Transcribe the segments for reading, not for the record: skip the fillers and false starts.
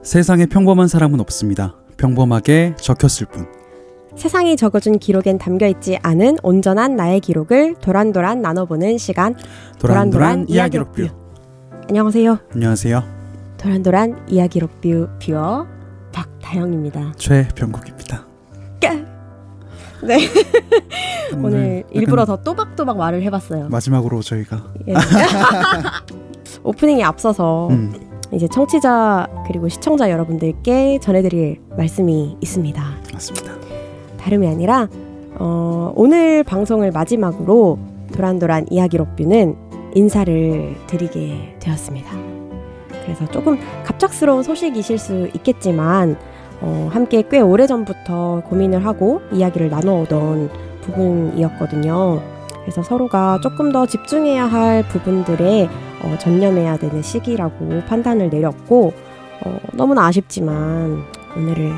세상에 평범한 사람은 없습니다. 평범하게 적혔을 뿐. 세상이 적어준 기록엔 담겨있지 않은 온전한 나의 기록을 도란도란 나눠보는 시간, 도란도란 이야기록 뷰. 안녕하세요. 안녕하세요. 도란도란 이야기록 뷰 뷰어 박다영입니다. 최병국입니다. 네. 오늘 일부러 더 또박또박 말을 해봤어요. 마지막으로 저희가 예. 오프닝에 앞서서 이제 청취자 그리고 시청자 여러분들께 전해드릴 말씀이 있습니다. 맞습니다. 다름이 아니라 오늘 방송을 마지막으로 도란도란 이야기록 뷰는 인사를 드리게 되었습니다. 그래서 조금 갑작스러운 소식이실 수 있겠지만 함께 꽤 오래전부터 고민을 하고 이야기를 나눠오던 부분이었거든요. 그래서 서로가 조금 더 집중해야 할 부분들에 전념해야 되는 시기라고 판단을 내렸고 너무나 아쉽지만 오늘을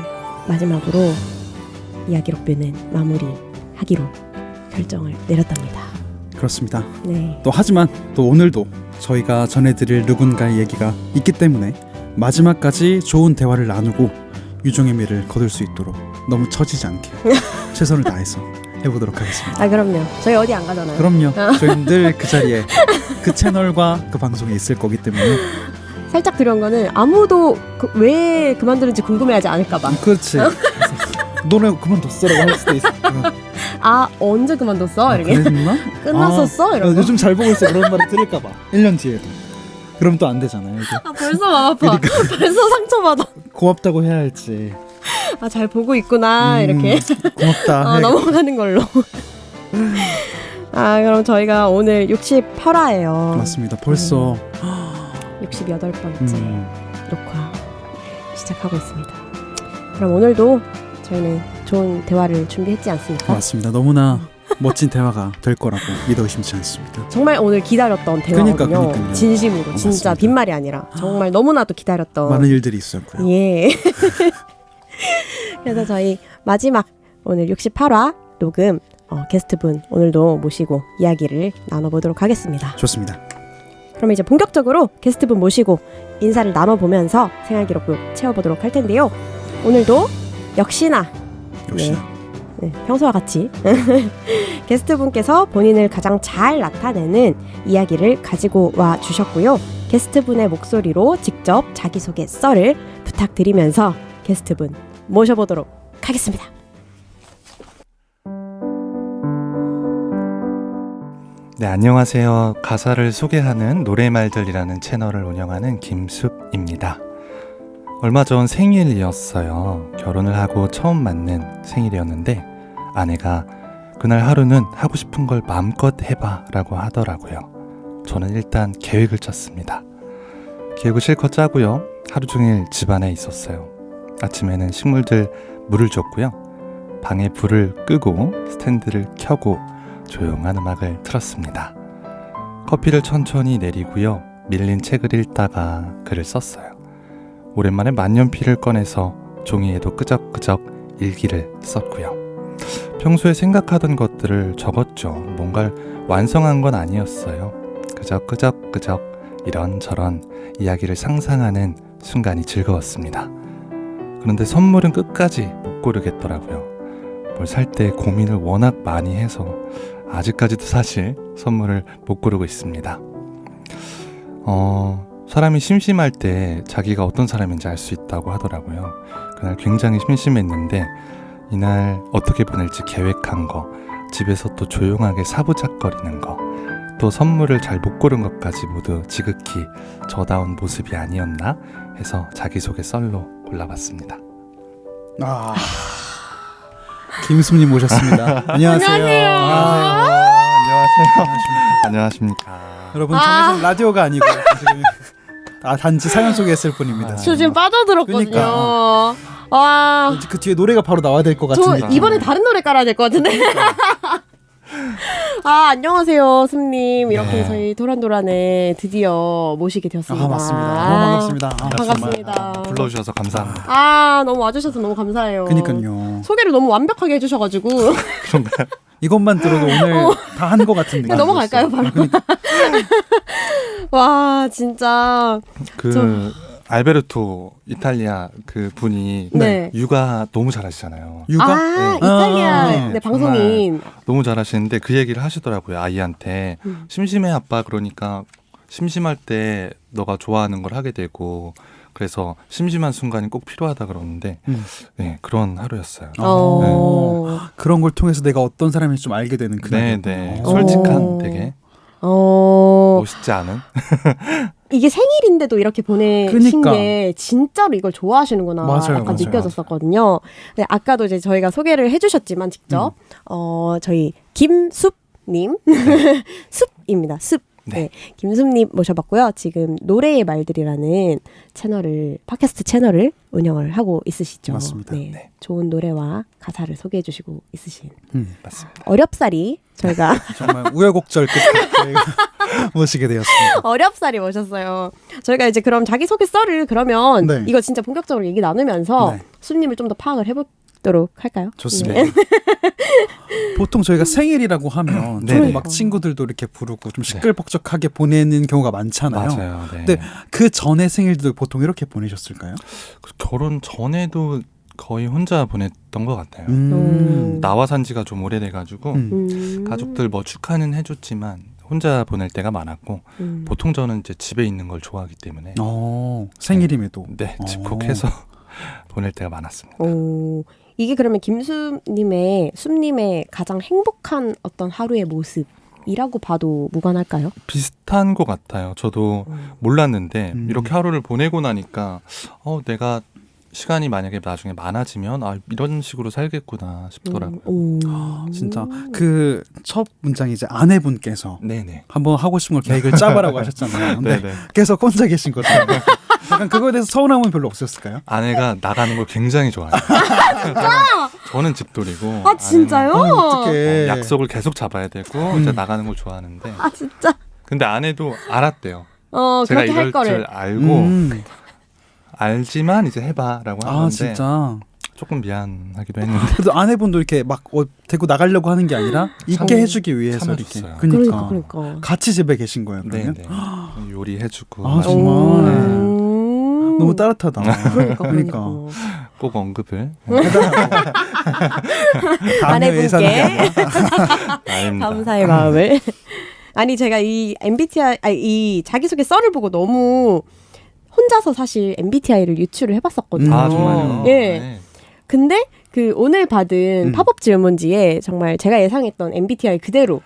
마지막으로 이야기록 뷰는 마무리하기로 결정을 내렸답니다. 그렇습니다. 네. 또 하지만 또 오늘도 저희가 전해드릴 누군가의 얘기가 있기 때문에 마지막까지 좋은 대화를 나누고 유종의 미를 거둘 수 있도록 너무 처지지 않게 최선을 다해서 해보도록 하겠습니다. 아 그럼요. 저희 어디 안 가잖아요. 그럼요. 저희는 늘 그 자리에 그 채널과 그 방송에 있을 거기 때문에. 살짝 두려운 거는 아무도 왜 그만두는지 궁금해하지 않을까 봐. 그렇지. 너네 그만뒀어라고 할 수도 있어. 아 언제 그만뒀어? 이렇게. 그랬나? 끝났었어? 이러고. 요즘 잘 보고 있어. 그런 말을 들을까 봐. 1년 뒤에도. 그럼 또 안 되잖아요. 이게. 아 벌써 마음 아파. 그러니까. 벌써 상처받아. 고맙다고 해야 할지. 아 잘 보고 있구나 이렇게. 고맙다. 넘어가는 걸로. 아 그럼 저희가 오늘 68화예요. 맞습니다. 벌써 68번째 녹화 시작하고 있습니다. 그럼 오늘도 저희는 좋은 대화를 준비했지 않습니까? 맞습니다. 너무나 멋진 대화가 될 거라고 믿어 의심치 않습니다. 정말 오늘 기다렸던 대화거든요. 그러니까요. 진심으로 진짜 맞습니다. 빈말이 아니라 정말 너무나도 기다렸던 많은 일들이 있었고요. 예. 그래서 저희 마지막 오늘 68화 녹음 게스트분 오늘도 모시고 이야기를 나눠보도록 하겠습니다. 좋습니다. 그럼 이제 본격적으로 게스트분 모시고 인사를 나눠보면서 생활기록부 채워보도록 할 텐데요. 오늘도 역시나 네, 평소와 같이 게스트분께서 본인을 가장 잘 나타내는 이야기를 가지고 와 주셨고요. 게스트분의 목소리로 직접 자기소개 썰을 부탁드리면서 게스트분 모셔보도록 하겠습니다. 네, 안녕하세요. 가사를 소개하는 노래말들이라는 채널을 운영하는 김숲입니다. 얼마 전 생일이었어요. 결혼을 하고 처음 맞는 생일이었는데 아내가 그날 하루는 하고 싶은 걸 마음껏 해봐 라고 하더라고요. 저는 일단 계획을 짰습니다. 계획을 실컷 짜고요. 하루 종일 집안에 있었어요. 아침에는 식물들 물을 줬고요. 방에 불을 끄고 스탠드를 켜고 조용한 음악을 틀었습니다. 커피를 천천히 내리고요. 밀린 책을 읽다가 글을 썼어요. 오랜만에 만년필을 꺼내서 종이에도 끄적끄적 일기를 썼고요. 평소에 생각하던 것들을 적었죠. 뭔가를 완성한 건 아니었어요. 그저 끄적끄적 이런저런 이야기를 상상하는 순간이 즐거웠습니다. 그런데 선물은 끝까지 못 고르겠더라고요. 뭘 살 때 고민을 워낙 많이 해서 아직까지도 사실 선물을 못 고르고 있습니다. 사람이 심심할 때 자기가 어떤 사람인지 알 수 있다고 하더라고요. 그날 굉장히 심심했는데 이날 어떻게 보낼지 계획한 거, 집에서 또 조용하게 사부작거리는 거, 또 선물을 잘 못 고른 것까지 모두 지극히 저다운 모습이 아니었나 해서 자기소개 썰로 골라봤습니다. 김수님 모셨습니다. 안녕하세요. 안녕하십니까. 여러분 정해진 라디오가 아니고 지금 단지 사연 소개했을 뿐입니다. 저 지금 빠져들었거든요. 그러니까. 와, 그 뒤에 노래가 바로 나와야 될 것 저 같은데. 이번에 다른 노래 깔아야 될 것 같은데. 아 안녕하세요 승님. 이렇게 네. 저희 도란도란에 드디어 모시게 되었습니다. 맞습니다. 너무 반갑습니다. 반갑습니다. 불러주셔서 감사합니다. 아 너무 와주셔서 너무 감사해요. 그니까요. 소개를 너무 완벽하게 해주셔가지고 그런가요? 이것만 들어도 오늘 다 한 것 같은 느낌. 넘어갈까요 바로? 와 진짜 알베르토 이탈리아 그 분이 네. 육아 너무 잘하시잖아요. 육아? 아, 네. 이탈리아 아, 네, 방송인. 너무 잘하시는데 그 얘기를 하시더라고요. 아이한테 심심해 아빠 그러니까 심심할 때 너가 좋아하는 걸 하게 되고 그래서 심심한 순간이 꼭 필요하다 그러는데 네, 그런 하루였어요. 그런 걸 통해서 내가 어떤 사람인지 좀 알게 되는 그날. 네. 솔직한 되게 멋있지 않은? 이게 생일인데도 이렇게 보내신 그러니까. 게 진짜로 이걸 좋아하시는구나 맞아요, 약간 맞아요. 느껴졌었거든요. 네, 아까도 이제 저희가 소개를 해주셨지만 직접 저희 김숲님 숲입니다. 숲. 네. 김숲님 모셔봤고요. 지금 노래의 말들이라는 팟캐스트 채널을 운영을 하고 있으시죠. 맞습니다. 네. 네. 좋은 노래와 가사를 소개해주시고 있으신 맞습니다. 어렵사리 저희가 정말 우여곡절 끝에 저희가 모시게 되었습니다. 어렵사리 모셨어요. 저희가 이제 그럼 자기소개 썰을 그러면 네. 이거 진짜 본격적으로 얘기 나누면서 네. 수님을 좀 더 파악을 해보도록 할까요? 좋습니다. 네. 보통 저희가 생일이라고 하면 네네. 좀 막 친구들도 이렇게 부르고 좀 시끌벅적하게 보내는 경우가 많잖아요. 맞아요. 네. 근데 그 전에 생일도 보통 이렇게 보내셨을까요? 결혼 전에도 거의 혼자 보냈던 것 같아요. 나와 산 지가 좀 오래돼가지고 가족들 뭐 축하는 해줬지만 혼자 보낼 때가 많았고 보통 저는 이제 집에 있는 걸 좋아하기 때문에 생일임에도 네, 집콕해서 보낼 때가 많았습니다. 이게 그러면 김수님의 숲님의 가장 행복한 어떤 하루의 모습이라고 봐도 무관할까요? 비슷한 것 같아요. 저도 몰랐는데 이렇게 하루를 보내고 나니까 내가 시간이 만약에 나중에 많아지면 이런 식으로 살겠구나 싶더라고요. 진짜 그 첫 문장이 이제 아내분께서 네네. 한번 하고 싶은 걸 계획을 짜봐라고 하셨잖아요. 근데 네네. 계속 혼자 계신 거잖아요. 약간 그거에 대해서 서운함은 별로 없었을까요? 아내가 나가는 걸 굉장히 좋아해요. 저는 집돌이고 아 진짜요? 어떡해. 약속을 계속 잡아야 되고 이제 나가는 걸 좋아하는데 아 진짜? 근데 아내도 알았대요. 제가 그렇게 할 이럴 거를. 줄 알고 알지만 이제 해봐라고 하는데 진짜. 조금 미안하기도 했는데 그래도 아내분도 이렇게 막 데리고 나가려고 하는 게 아니라 있게 해주기 위해서 이렇게. 참아줬어요. 그러니까. 같이 집에 계신 거예요, 그러면? 네네. 요리해주고 아, 정말. 음. 너무 따뜻하다. 그러니까. 꼭 언급을 아내분께 아닙니다. 감사의 마음을. 아니 제가 이 MBTI 이 자기소개 썰을 보고 너무 혼자서 사실 MBTI를 유추를 해봤었거든요. 아 정말요? 예. 네. 근데 그 오늘 받은 팝업 질문지에 정말 제가 예상했던 MBTI 그대로.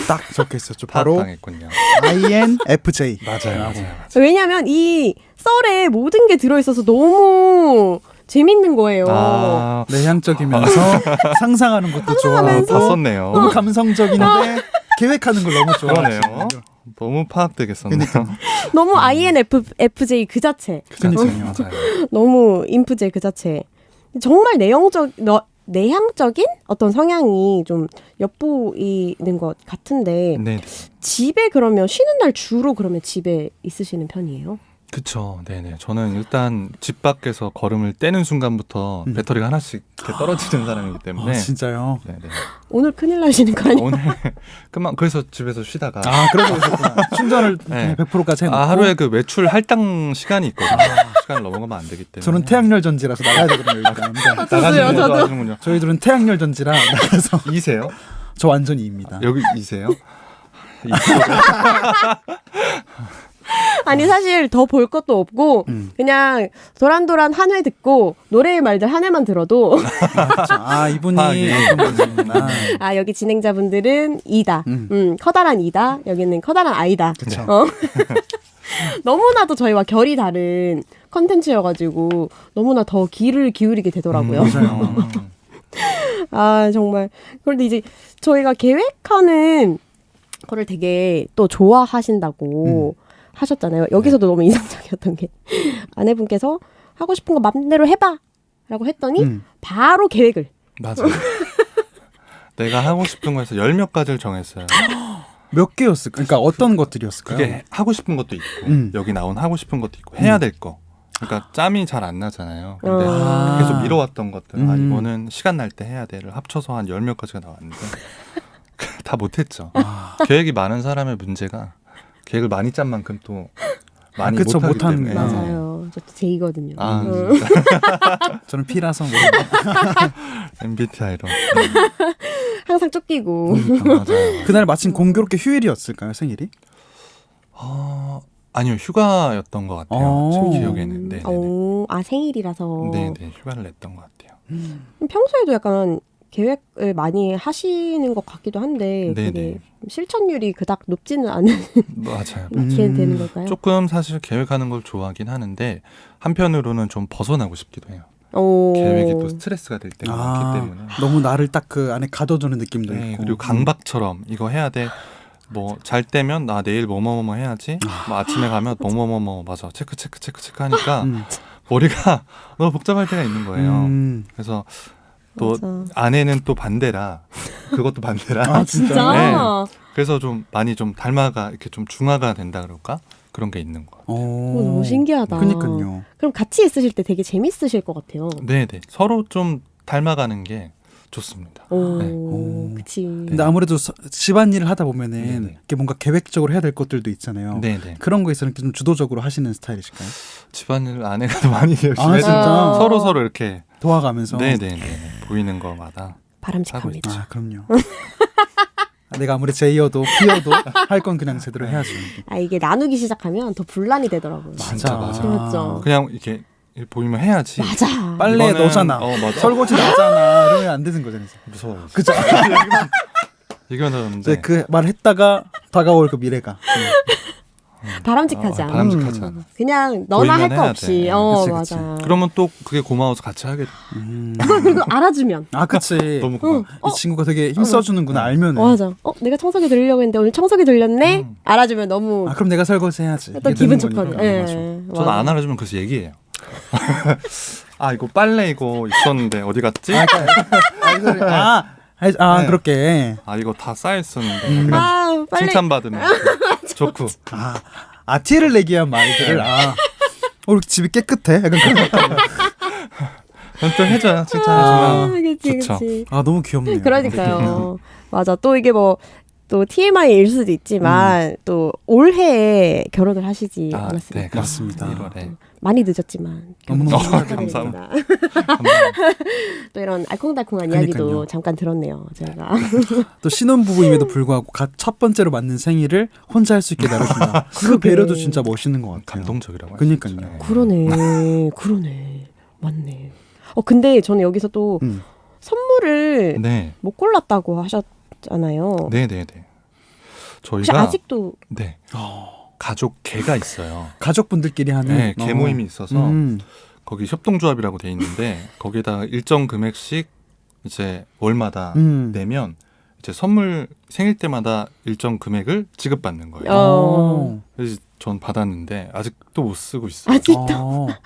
딱 적혀있었죠. 바로 파악당했군요. INFJ. 맞아요. 왜냐하면 이 썰에 모든 게 들어있어서 너무 재밌는 거예요. 내향적이면서 상상하는 것도 좋아하고 다 썼네요. 너무 감성적인데 계획하는 걸 너무 그러네요. 좋아하시는 너무 파악되겠었네요. 너무 INFJ 그 자체. 그러니까요. 맞아요. 너무 인프제 그 자체. 정말 내향적인 어떤 성향이 좀 엿보이는 것 같은데 네, 집에 그러면 쉬는 날 주로 그러면 집에 있으시는 편이에요? 그쵸. 네네. 저는 일단 집 밖에서 걸음을 떼는 순간부터 배터리가 하나씩 이렇게 떨어지는 사람이기 때문에. 진짜요? 네네. 오늘 큰일 나시는 거 아니에요? 오늘 그만 그래서 집에서 쉬다가. 그러고 있었구나. 충전을 네. 100%까지 해놓고. 하루에 그 외출 할당 시간이 있거든요. 시간을 넘어가면 안 되기 때문에. 저는 태양열 전지라서 나가야 되거든요. 일단. 나가시는 저도. 하시는군요. 저희들은 태양열 전지라 나가서 이세요? 저 완전히 입니다. 여기 이세요? 아니 사실 더 볼 것도 없고 그냥 도란도란 한 회 듣고 노래의 말들 한 회만 들어도 이분이 파악이. 어떤 분이구나. 아 여기 진행자분들은 이다. 커다란 이다. 여기는 커다란 아이다. 그쵸. 너무나도 저희와 결이 다른 컨텐츠여가지고 너무나 더 귀를 기울이게 되더라고요. 맞아요. 아 정말. 그런데 이제 저희가 계획하는 거를 되게 또 좋아하신다고 하셨잖아요. 여기서도 너무 인상적이었던 게 아내분께서 하고 싶은 거 맘대로 해봐 라고 했더니 바로 계획을. 맞아요. 내가 하고 싶은 거에서 10몇 가지를 정했어요. 몇 개였을까? 그러니까 어떤 것들이었을까요? 그게 하고 싶은 것도 있고 여기 나온 하고 싶은 것도 있고 해야 될 거. 그러니까 짬이 잘 안 나잖아요. 근데 계속 미뤄왔던 것들 이거는 시간 날 때 해야 돼를 합쳐서 한 10몇 가지가 나왔는데 다 못했죠. 계획이 많은 사람의 문제가 계획을 많이 짠 만큼 또 많이 그쵸, 못하기 못하는 때문에 거야. 맞아요. 저 J거든요. 아, 저는 P라서 모릅니다. MBTI로. 항상 쫓기고. 맞아요. 그날 마침 공교롭게 휴일이었을까요, 생일이? 아니요, 휴가였던 것 같아요. 제 기억에는. 네, 생일이라서. 네, 휴가를 냈던 것 같아요. 평소에도 약간 계획을 많이 하시는 것 같기도 한데 네네. 되게 실천율이 그닥 높지는 않은 맞아요. 이렇게 되는 걸까요? 조금 사실 계획하는 걸 좋아하긴 하는데 한편으로는 좀 벗어나고 싶기도 해요. 오. 계획이 또 스트레스가 될 때가 많기 때문에. 너무 나를 딱 그 안에 가둬두는 느낌도 네, 있고. 그리고 강박처럼 이거 해야 돼. 뭐 잘 때면 나 내일 뭐뭐뭐 해야지. 뭐 아침에 가면 뭐뭐뭐 맞아. 체크 하니까 머리가 너무 복잡할 때가 있는 거예요. 그래서 또 맞아. 아내는 또 반대라. 그것도 반대라. 아, 진짜? 네. 그래서 좀 많이 좀 닮아가 이렇게 좀 중화가 된다 그럴까? 그런 게 있는 것 같아요. 너무 신기하다. 그니까요. 그럼 같이 있으실 때 되게 재밌으실 것 같아요. 네. 서로 좀 닮아가는 게 좋습니다. 오, 네. 그치. 근데 아무래도 집안일을 하다 보면은 네네. 이게 뭔가 계획적으로 해야 될 것들도 있잖아요. 네네. 그런 거에 있어서 좀 주도적으로 하시는 스타일이실까요? 집안일 아내가 더 많이 열심히 아, 해주고 진짜? 서로 이렇게 도와가면서. 네네네 보이는 거마다 바람직합니다. 아, 그럼요. 내가 아무리 J여도 P여도 할 건 그냥 제대로 해야죠. 이게 나누기 시작하면 더 분란이 되더라고요. 진짜 맞아. 그렇죠. 그냥 이렇게 보이면 해야지. 맞아. 빨래 이거는- 너잖아. 맞아. 설거지 나잖아. 이러면 안 되는 거잖아요. 무서워. 그죠? 이거는 이제 그 말 했다가 다가올 그 미래가. 바람직하지 않아. 바람직하지 않아. 그냥 너나 할 보이면 거 해야 없이. 돼. 그치. 맞아. 그러면 또 그게 고마워서 같이 하게 돼. 그리고 알아주면. 아, 그치. 너무 고마워. 이 친구가 되게 힘써주는구나 알면은. 맞아. 내가 청소기 돌리려고 했는데 오늘 청소기 돌렸네? 알아주면 너무 아, 그럼 내가 설거지 해야지. 또 이게 기분 되는 거니까. 좋거든. 예. 맞아. 저는 안 알아주면 그래서 얘기해요. 아 이거 빨래 이거 있었는데 어디 갔지? 네. 그렇게. 아 이거 다 쌓여 있었는데 빨리. 칭찬받으면 좋고. 티를 내기 위한 말들을, 우리 집이 깨끗해? 약간 그런 거. 그럼 또 해줘요. 칭찬해주면 그치, 좋죠. 그치. 너무 귀엽네요. 그러니까요. 맞아. 또 이게 뭐, 또 TMI일 수도 있지만, 또 올해 결혼을 하시지 않았습니까? 네, 맞습니다. 1월에. 많이 늦었지만. 너무너무 축하드립니다. 또 이런 알콩달콩한 이야기도 그러니까요. 잠깐 들었네요. 제가. 또 신혼부부임에도 불구하고 첫 번째로 맞는 생일을 혼자 할 수 있게 나눠준다. 그 배려도 진짜 멋있는 것 같아요. 감동적이라고. 그러니까요. 그러네. 맞네. 근데 저는 여기서 또 선물을 네, 못 골랐다고 하셨잖아요. 네네네. 혹시 저희가 아직도 네 가족 개가 있어요. 가족분들끼리 하는 네, 개 모임이 있어서 음. 거기 협동조합이라고 돼 있는데 거기다가 일정 금액씩 이제 월마다 내면 이제 선물 생일 때마다 일정 금액을 지급받는 거예요. 그래서 전 받았는데 아직도 못 쓰고 있어요.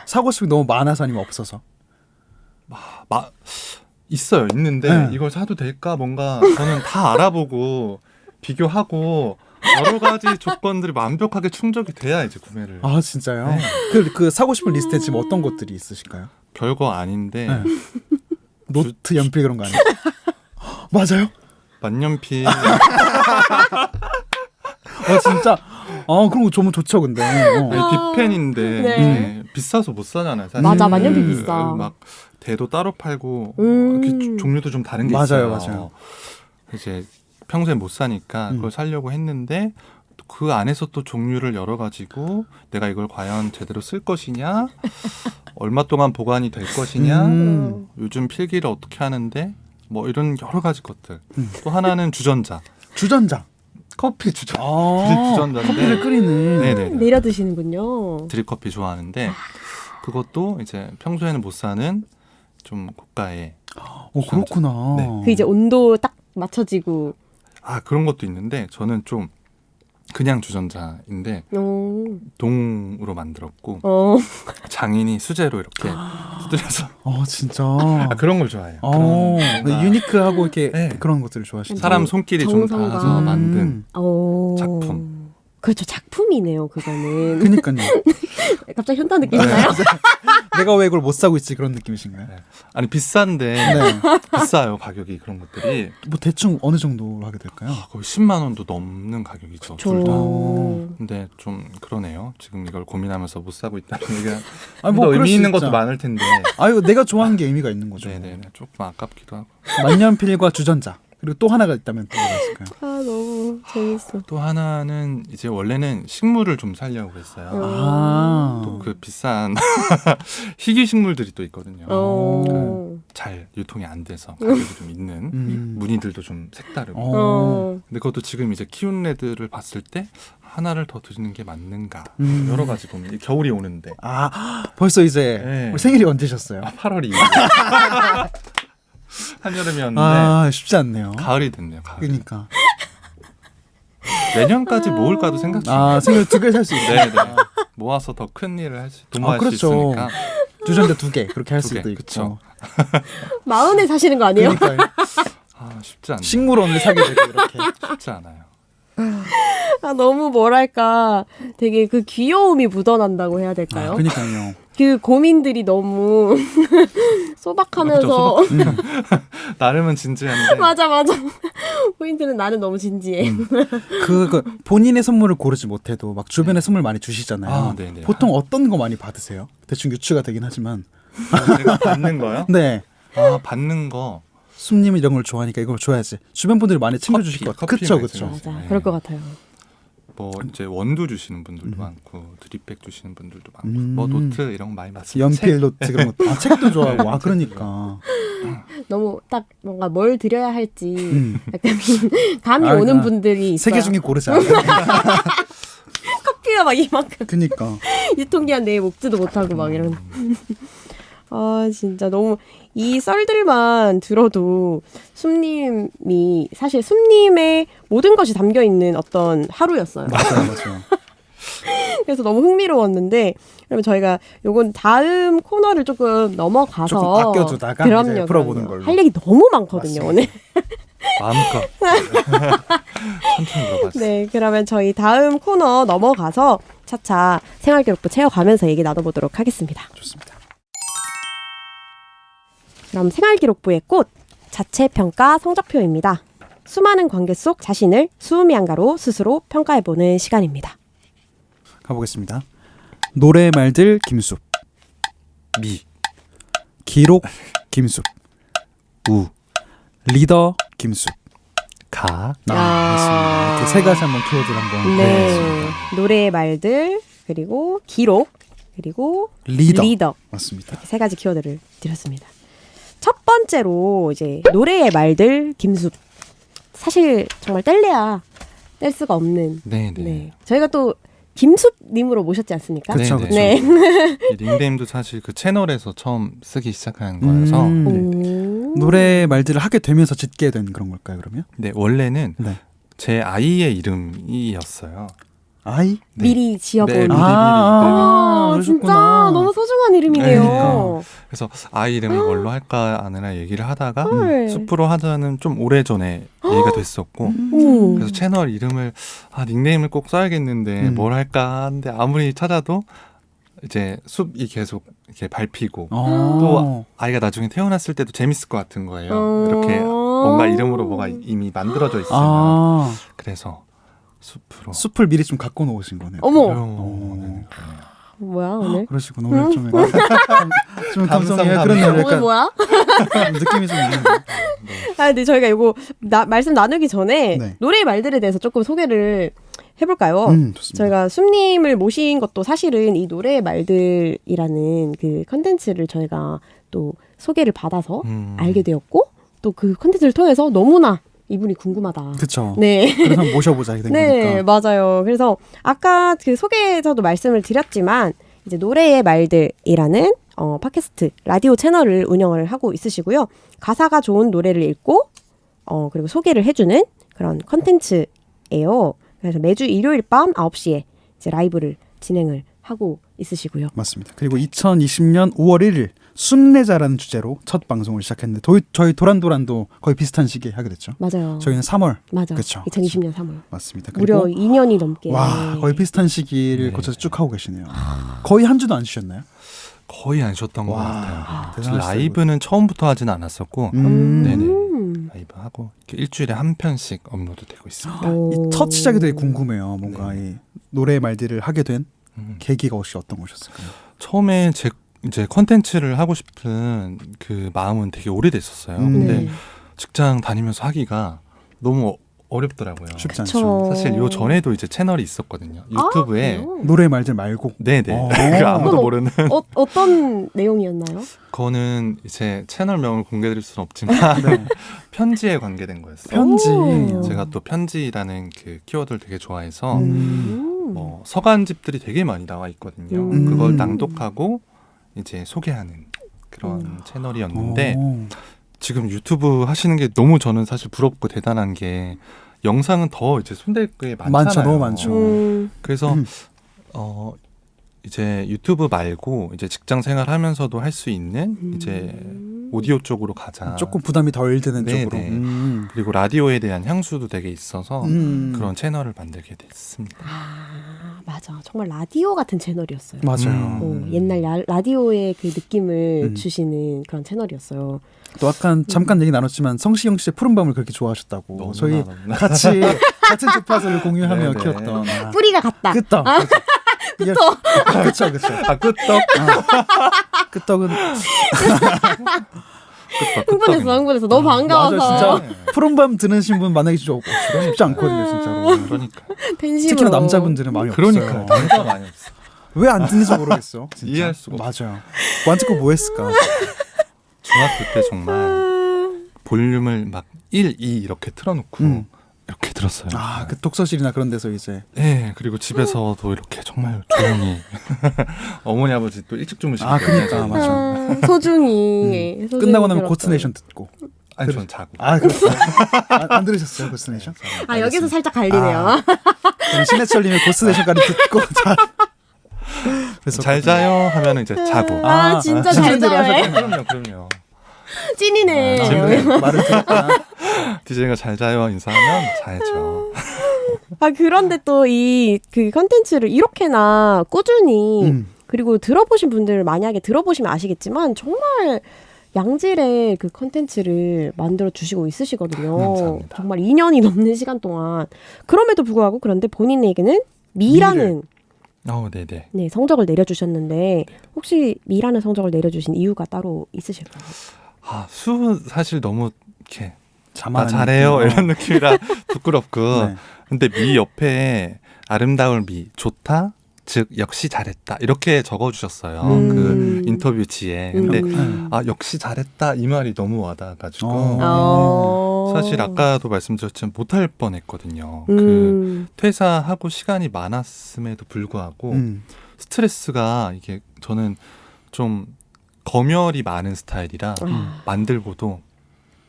사고 싶은 게 너무 많아서 아니면 없어서. 있어요. 있는데 네. 이걸 사도 될까 뭔가 저는 다 알아보고 비교하고 여러 가지 조건들이 완벽하게 충족이 돼야 이제 구매를. 아, 진짜요? 네. 그 사고 싶은 리스트에 지금 어떤 것들이 있으실까요? 별거 아닌데 네. 노트, 연필 그런 거 아니에요? 맞아요? 만년필 진짜. 그런 거 좋으면 좋죠, 근데. 빅펜인데 네. 네, 비싸서 못 사잖아요. 사실. 맞아, 만년필 비싸. 막 대도 따로 팔고 이렇게 종류도 좀 다른 게 있어요. 맞아요. 이제 평소에 못 사니까 그걸 사려고 했는데 그 안에서 또 종류를 열어 가지고 내가 이걸 과연 제대로 쓸 것이냐, 얼마 동안 보관이 될 것이냐, 요즘 필기를 어떻게 하는데 뭐 이런 여러 가지 것들. 또 하나는 주전자. 커피 주전. 드립 주전자인데 커피를 끓이는. 네네. 내려 드시는군요. 드립커피 좋아하는데 그것도 이제 평소에는 못 사는 좀 고가의 그렇구나. 네. 그 이제 온도 딱 맞춰지고. 그런 것도 있는데 저는 좀 그냥 주전자인데 동으로 만들었고 장인이 수제로 이렇게 두드려서 진짜. 그런 걸 좋아해요. 유니크하고 이렇게 네. 그런 것들을 좋아하시죠. 사람 손길이 좀 정성과. 닿아서 만든 오. 작품. 그렇죠. 작품이네요. 그거는. 그니까요. 갑자기 현타 느낌이나요? 내가 왜 이걸 못 사고 있지 그런 느낌이신가요? 아니 비싼데 네. 비싸요 가격이 그런 것들이. 뭐 대충 어느 정도로 하게 될까요? 거의 10만 원도 넘는 가격이죠. 저... 둘 다. 어. 근데 좀 그러네요. 지금 이걸 고민하면서 못 사고 있다는 얘기가 아니, 더 그럴 의미 수 있는 있죠. 것도 많을 텐데. 아유, 내가 좋아하는 게 의미가 있는 거죠. 네네네. 조금 아깝기도 하고. 만년필과 주전자. 그리고 또 하나가 있다면 또 뭐가 있을까요? 아 너무 재밌어. 또 하나는 이제 원래는 식물을 좀 살려고 했어요. 아. 또 그 비싼 희귀 식물들이 또 있거든요. 어. 잘 유통이 안 돼서 가격이 좀 있는 무늬들도 좀 색다르고. 어. 근데 그것도 지금 이제 키운 애들을 봤을 때 하나를 더 드리는 게 맞는가 여러 가지 고민. 겨울이 오는데. 아, 벌써 이제 네. 우리 생일이 언제셨어요? 8월이 한여름이었는데 아, 쉽지 않네요. 가을이 됐네요. 가을. 그러니까. 내년까지 모을까도 생각 중이에요. 아, 생일 2개 살 수 있어요. 네네. 모아서 더 큰 일을 할 수, 도모할 그렇죠. 수 있으니까. 주전자 2개 그렇게 할 두 개, 수도 있고. 그쵸. 마흔에 사시는 거 아니에요? 그러니까 쉽지 않네요. 식물원을 사게 되고 이렇게. 쉽지 않아요. 아 너무 뭐랄까 되게 그 귀여움이 묻어난다고 해야 될까요? 그러니까요. 그 고민들이 너무 소박하면서 나름은 진지한데. 맞아. 포인트는 나는 너무 진지해. 그 본인의 선물을 고르지 못해도 막 주변에 선물 많이 주시잖아요. 아, 네네. 보통 어떤 거 많이 받으세요? 대충 유추가 되긴 하지만. 내가 받는 거요? 네. 받는 거. 숲님 이런 걸 좋아하니까 이걸 줘야지. 주변 분들이 많이 챙겨주실 것 같아요. 커피 그쵸, 많이 그쵸. 맞아. 네. 그럴 것 같아요. 뭐 이제 원두 주시는 분들도 많고 드립백 주시는 분들도 많고 음. 뭐 노트 이런 거 많이 받습니다. 연필, 노트 그런 거. 아, 책도 좋아하고. 아, 그러니까. 너무 딱 뭔가 뭘 드려야 할지 약간 감이 아, 오는 그러니까 분들이 있어요. 세 개 중에 고르자. 커피가 막 이만큼 그니까. 유통기한 내에 먹지도 못하고 막 이런. 아 진짜 너무 이 썰들만 들어도 숲님이 사실 숲님의 모든 것이 담겨 있는 어떤 하루였어요. 맞아요. 그래서 너무 흥미로웠는데 그러면 저희가 요건 다음 코너를 조금 넘어가서 조금 아껴두다가 이제 풀어보는 걸로. 할 얘기 너무 많거든요. 맞습니다. 오늘. 마음껏 천천히 물어봤어요. 네, 그러면 저희 다음 코너 넘어가서 차차 생활기록부 채워가면서 얘기 나눠보도록 하겠습니다. 좋습니다. 그럼 생활기록부의 꽃, 자체평가 성적표입니다. 수많은 관계 속 자신을 수음이한가로 스스로 평가해보는 시간입니다. 가보겠습니다. 노래의 말들 김숙. 미. 기록 김숙. 우. 리더 김숙. 가. 맞습니다. 이렇게 세 가지 한번 키워드를 한번 네, 노래의 말들, 그리고 기록, 그리고 리더. 맞습니다. 세 가지 키워드를 드렸습니다. 첫 번째로 이제 노래의 말들 김숙. 사실 정말 뗄래야 뗄 수가 없는. 네네. 네, 저희가 또 김숙님으로 모셨지 않습니까? 그쵸, 네네. 그쵸. 네. 이 닉네임도 사실 그 채널에서 처음 쓰기 시작한 거여서 노래 말들을 하게 되면서 짓게 된 그런 걸까요, 그러면? 네, 원래는 네. 제 아이의 이름이었어요. 아이? 네. 미리 지어본. 네, 미리. 아, 진짜 그러셨구나. 너무 소중한 이름이네요. 그러니까. 그래서 아이 이름을 뭘로 할까 아느라 얘기를 하다가 헐. 숲으로 하자는 좀 오래전에 얘기가 됐었고 오. 그래서 채널 이름을 닉네임을 꼭 써야겠는데 뭘 할까 하는데 아무리 찾아도 이제 숲이 계속 이렇게 밟히고 또 아이가 나중에 태어났을 때도 재밌을 것 같은 거예요. 이렇게 뭔가 이름으로 뭐가 이미 만들어져 있으면 그래서 숲으로 숲을 미리 좀 갖고 놓으신 거네요. 어머. 네. 뭐야 오늘? 그러시구나. 오늘 좀 감성이에요. 감성. 그렇네요. 오늘 약간 뭐야? 느낌이 좀 있는데. 아, 근데 저희가 이거 말씀 나누기 전에 네. 노래의 말들에 대해서 조금 소개를 해볼까요? 좋습니다. 저희가 숲님을 모신 것도 사실은 이 노래의 말들이라는 그 컨텐츠를 저희가 또 소개를 받아서 알게 되었고 또 그 컨텐츠를 통해서 너무나 이분이 궁금하다. 그쵸. 네. 그래서 한번 모셔보자 된 네, 거니까. 맞아요. 그래서 아까 그 소개에서도 말씀을 드렸지만 이제 노래의 말들이라는 팟캐스트 라디오 채널을 운영을 하고 있으시고요. 가사가 좋은 노래를 읽고 그리고 소개를 해주는 그런 컨텐츠예요. 그래서 매주 일요일 밤 9시에 이제 라이브를 진행을 하고 있으시고요. 맞습니다. 그리고 2020년 5월 1일 순례자라는 주제로 첫 방송을 시작했는데 저희 도란도란도 거의 비슷한 시기에 하게 됐죠. 맞아요. 저희는 3월 맞아. 그쵸. 2020년 3월. 맞습니다. 무려 그리고 2년이 넘게. 와 거의 비슷한 시기를 네. 거쳐서 쭉 하고 계시네요. 거의 한 주도 안 쉬셨나요? 거의 안 쉬었던 것 와, 같아요. 대단하시다, 라이브는 처음부터 하진 않았었고 네네. 라이브 하고 이렇게 일주일에 한 편씩 업로드되고 있습니다. 이 첫 시작이 되게 궁금해요. 뭔가 이 노래 말들을 하게 된 계기가 혹시 어떤 것이었을까요? 처음에 제 이제 컨텐츠를 하고 싶은 그 마음은 되게 오래됐었어요. 근데 네. 직장 다니면서 하기가 너무 어렵더라고요. 쉽지 그쵸. 않죠. 사실 요 전에도 이제 채널이 있었거든요. 유튜브에. 그래요? 노래 말들 말고 네네. 그 어. 아무도 모르는. 어떤 내용이었나요? 그거는 이제 채널명을 공개드릴 수는 없지만 네. 편지에 관계된 거였어요. 편지. 오. 제가 또 편지라는 그 키워드를 되게 좋아해서 음. 서간집들이 되게 많이 나와 있거든요. 음. 그걸 낭독하고 이제 소개하는 그런 채널이었는데 오. 지금 유튜브 하시는 게 너무 저는 사실 부럽고 대단한 게 영상은 더 이제 손댈 게 많잖아요. 많죠, 너무 많죠. 그래서 음. 이제 유튜브 말고 이제 직장 생활하면서도 할 수 있는 이제 오디오 쪽으로 가자. 조금 부담이 덜 드는 네네. 쪽으로. 그리고 라디오에 대한 향수도 되게 있어서 그런 채널을 만들게 됐습니다. 아 맞아. 정말 라디오 같은 채널이었어요. 맞아요. 옛날 라디오의 그 느낌을 음. 주시는 그런 채널이었어요. 또 아까 잠깐 얘기 나눴지만 성시경 씨의 푸른밤을 그렇게 좋아하셨다고. 너무나, 저희 너무나. 같이 같은 주파수를 공유하며 네네. 키웠던. 뿌리가 같다. 끄떡. 그쵸. 그쵸, 그쵸. 아 끄떡. 끄떡은 흥분했어. 너무 반가워서. 맞아요, 진짜. 푸른밤 들으신 분 만나기 쉽지 않거든요, 진짜로. 그러니까. 팬심으로. 특히나 남자분들은 많이 그러니까 없어요. 진짜 많이 없어. 왜 안 듣는지 모르겠어. 진짜. 이해할 수가 없어. 맞아요. 완전 뭐 했을까? 중학교 때 정말 볼륨을 막 1, 2 이렇게 틀어놓고 이렇게 들었어요. 아, 그 독서실이나 그런 데서 이제. 네, 그리고 집에서도 이렇게 정말 조용히 어머니 아버지 또 일찍 주무시기 아, 때문에 그니까, 맞아. 소중히. 소중히 끝나고 나면 들었어요. 고스네이션 듣고. 아니 전 자고. 아, 그렇죠. 안 들으셨어요, 고스네이션? 아 여기서 살짝 갈리네요. 신해철님의 고스네이션까지 듣고 그래서 잘 자요 하면 이제 자고. 아, 진짜 잘 신분들이 자네. 그럼요. 찐이네. 말을 들었다. DJ가 잘 자요 인사하면 자야죠. 아 그런데 또 이 그 컨텐츠를 이렇게나 꾸준히 그리고 들어보신 분들 만약에 들어보시면 아시겠지만 정말 양질의 그 컨텐츠를 만들어 주시고 있으시거든요. 감사합니다. 정말 2년이 넘는 시간 동안 그럼에도 불구하고 그런데 본인에게는 미라는 네네. 네, 성적을 내려주셨는데 혹시 미라는 성적을 내려주신 이유가 따로 있으실까요? 아, 수은 사실 너무 이렇게 나 자만한 잘해요 느낌. 이런 느낌이라 부끄럽고 네. 근데 미 옆에 아름다울 미 좋다 즉 역시 잘했다 이렇게 적어주셨어요. 그 인터뷰 지에. 근데 역시 잘했다 이 말이 너무 와닿아가지고 사실 아까도 말씀드렸지만 못할 뻔했거든요. 그 퇴사하고 시간이 많았음에도 불구하고 스트레스가 이게 저는 좀 검열이 많은 스타일이라 만들고도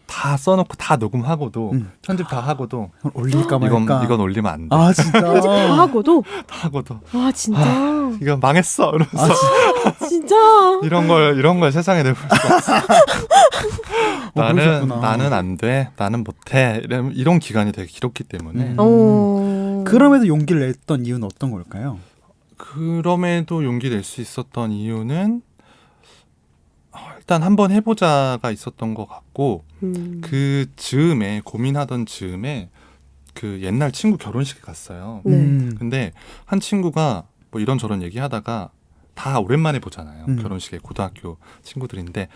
다 써놓고 다 녹음하고도 편집 다 하고도 올릴까 말까. 이건 올리면 안 돼. 아 진짜. 다 하고도 다 하고도 와 진짜 이거 망했어 이러면서 진짜 이런 걸 세상에 내볼 수가 없어. 그러셨구나. 나는 안 돼. 나는 못해. 이런 기간이 되게 길었기 때문에 그럼에도 용기를 냈던 이유는 어떤 걸까요? 그럼에도 용기 낼 수 있었던 이유는 일단 한번 해보자가 있었던 것 같고 그 즈음에 고민하던 즈음에 그 옛날 친구 결혼식에 갔어요. 근데 한 친구가 뭐 이런저런 얘기하다가 다 오랜만에 보잖아요. 결혼식에 고등학교 친구들인데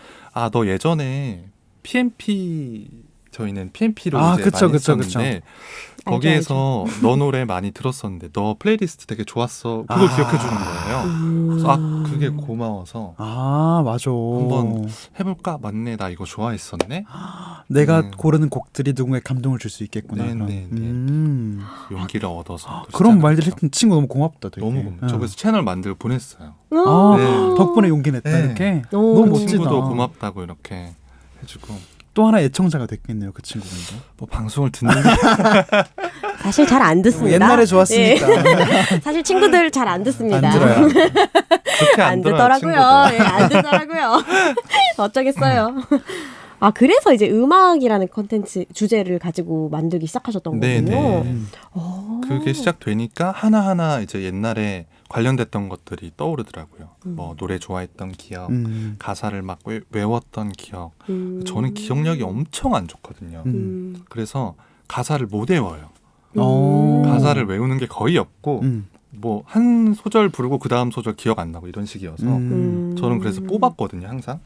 너 예전에 PMP 저희는 PMP로 이제 그쵸, 많이 그쵸, 했었는데 거기에서 너 노래 많이 들었었는데 너 플레이리스트 되게 좋았어. 그걸 기억해 주는 거예요. 그래서 그게 고마워서 맞아. 한번 해볼까? 맞네. 나 이거 좋아했었네. 내가 고르는 곡들이 누군가에 감동을 줄 수 있겠구나. 용기를 얻어서 그런 말들 했던 친구 너무 고맙다. 되게. 너무 고맙다. 저 그래서 채널 만들고 보냈어요. 네. 덕분에 용기 냈다 이렇게. 너무 그 멋지다. 친구도 고맙다고 이렇게 해주고 또 하나 애청자가 됐겠네요, 그 친구분도. 뭐 방송을 듣는 게 사실 잘 안 듣습니다. 옛날에 좋았으니까. 사실 친구들 잘 안 듣습니다. 안 들어요. 좋게 안 안 들어요, 듣더라고요. 친구들. 예, 안 듣더라고요. 어쩌겠어요. 아, 그래서 이제 음악이라는 컨텐츠 주제를 가지고 만들기 시작하셨던 네, 거군요. 네. 어. 그게 시작되니까 하나하나 이제 옛날에 관련됐던 것들이 떠오르더라고요. 뭐 노래 좋아했던 기억, 가사를 막 외웠던 기억. 저는 기억력이 엄청 안 좋거든요. 그래서 가사를 못 외워요. 가사를 외우는 게 거의 없고 뭐 한 소절 부르고 그 다음 소절 기억 안 나고 이런 식이어서 저는 그래서 뽑았거든요, 항상.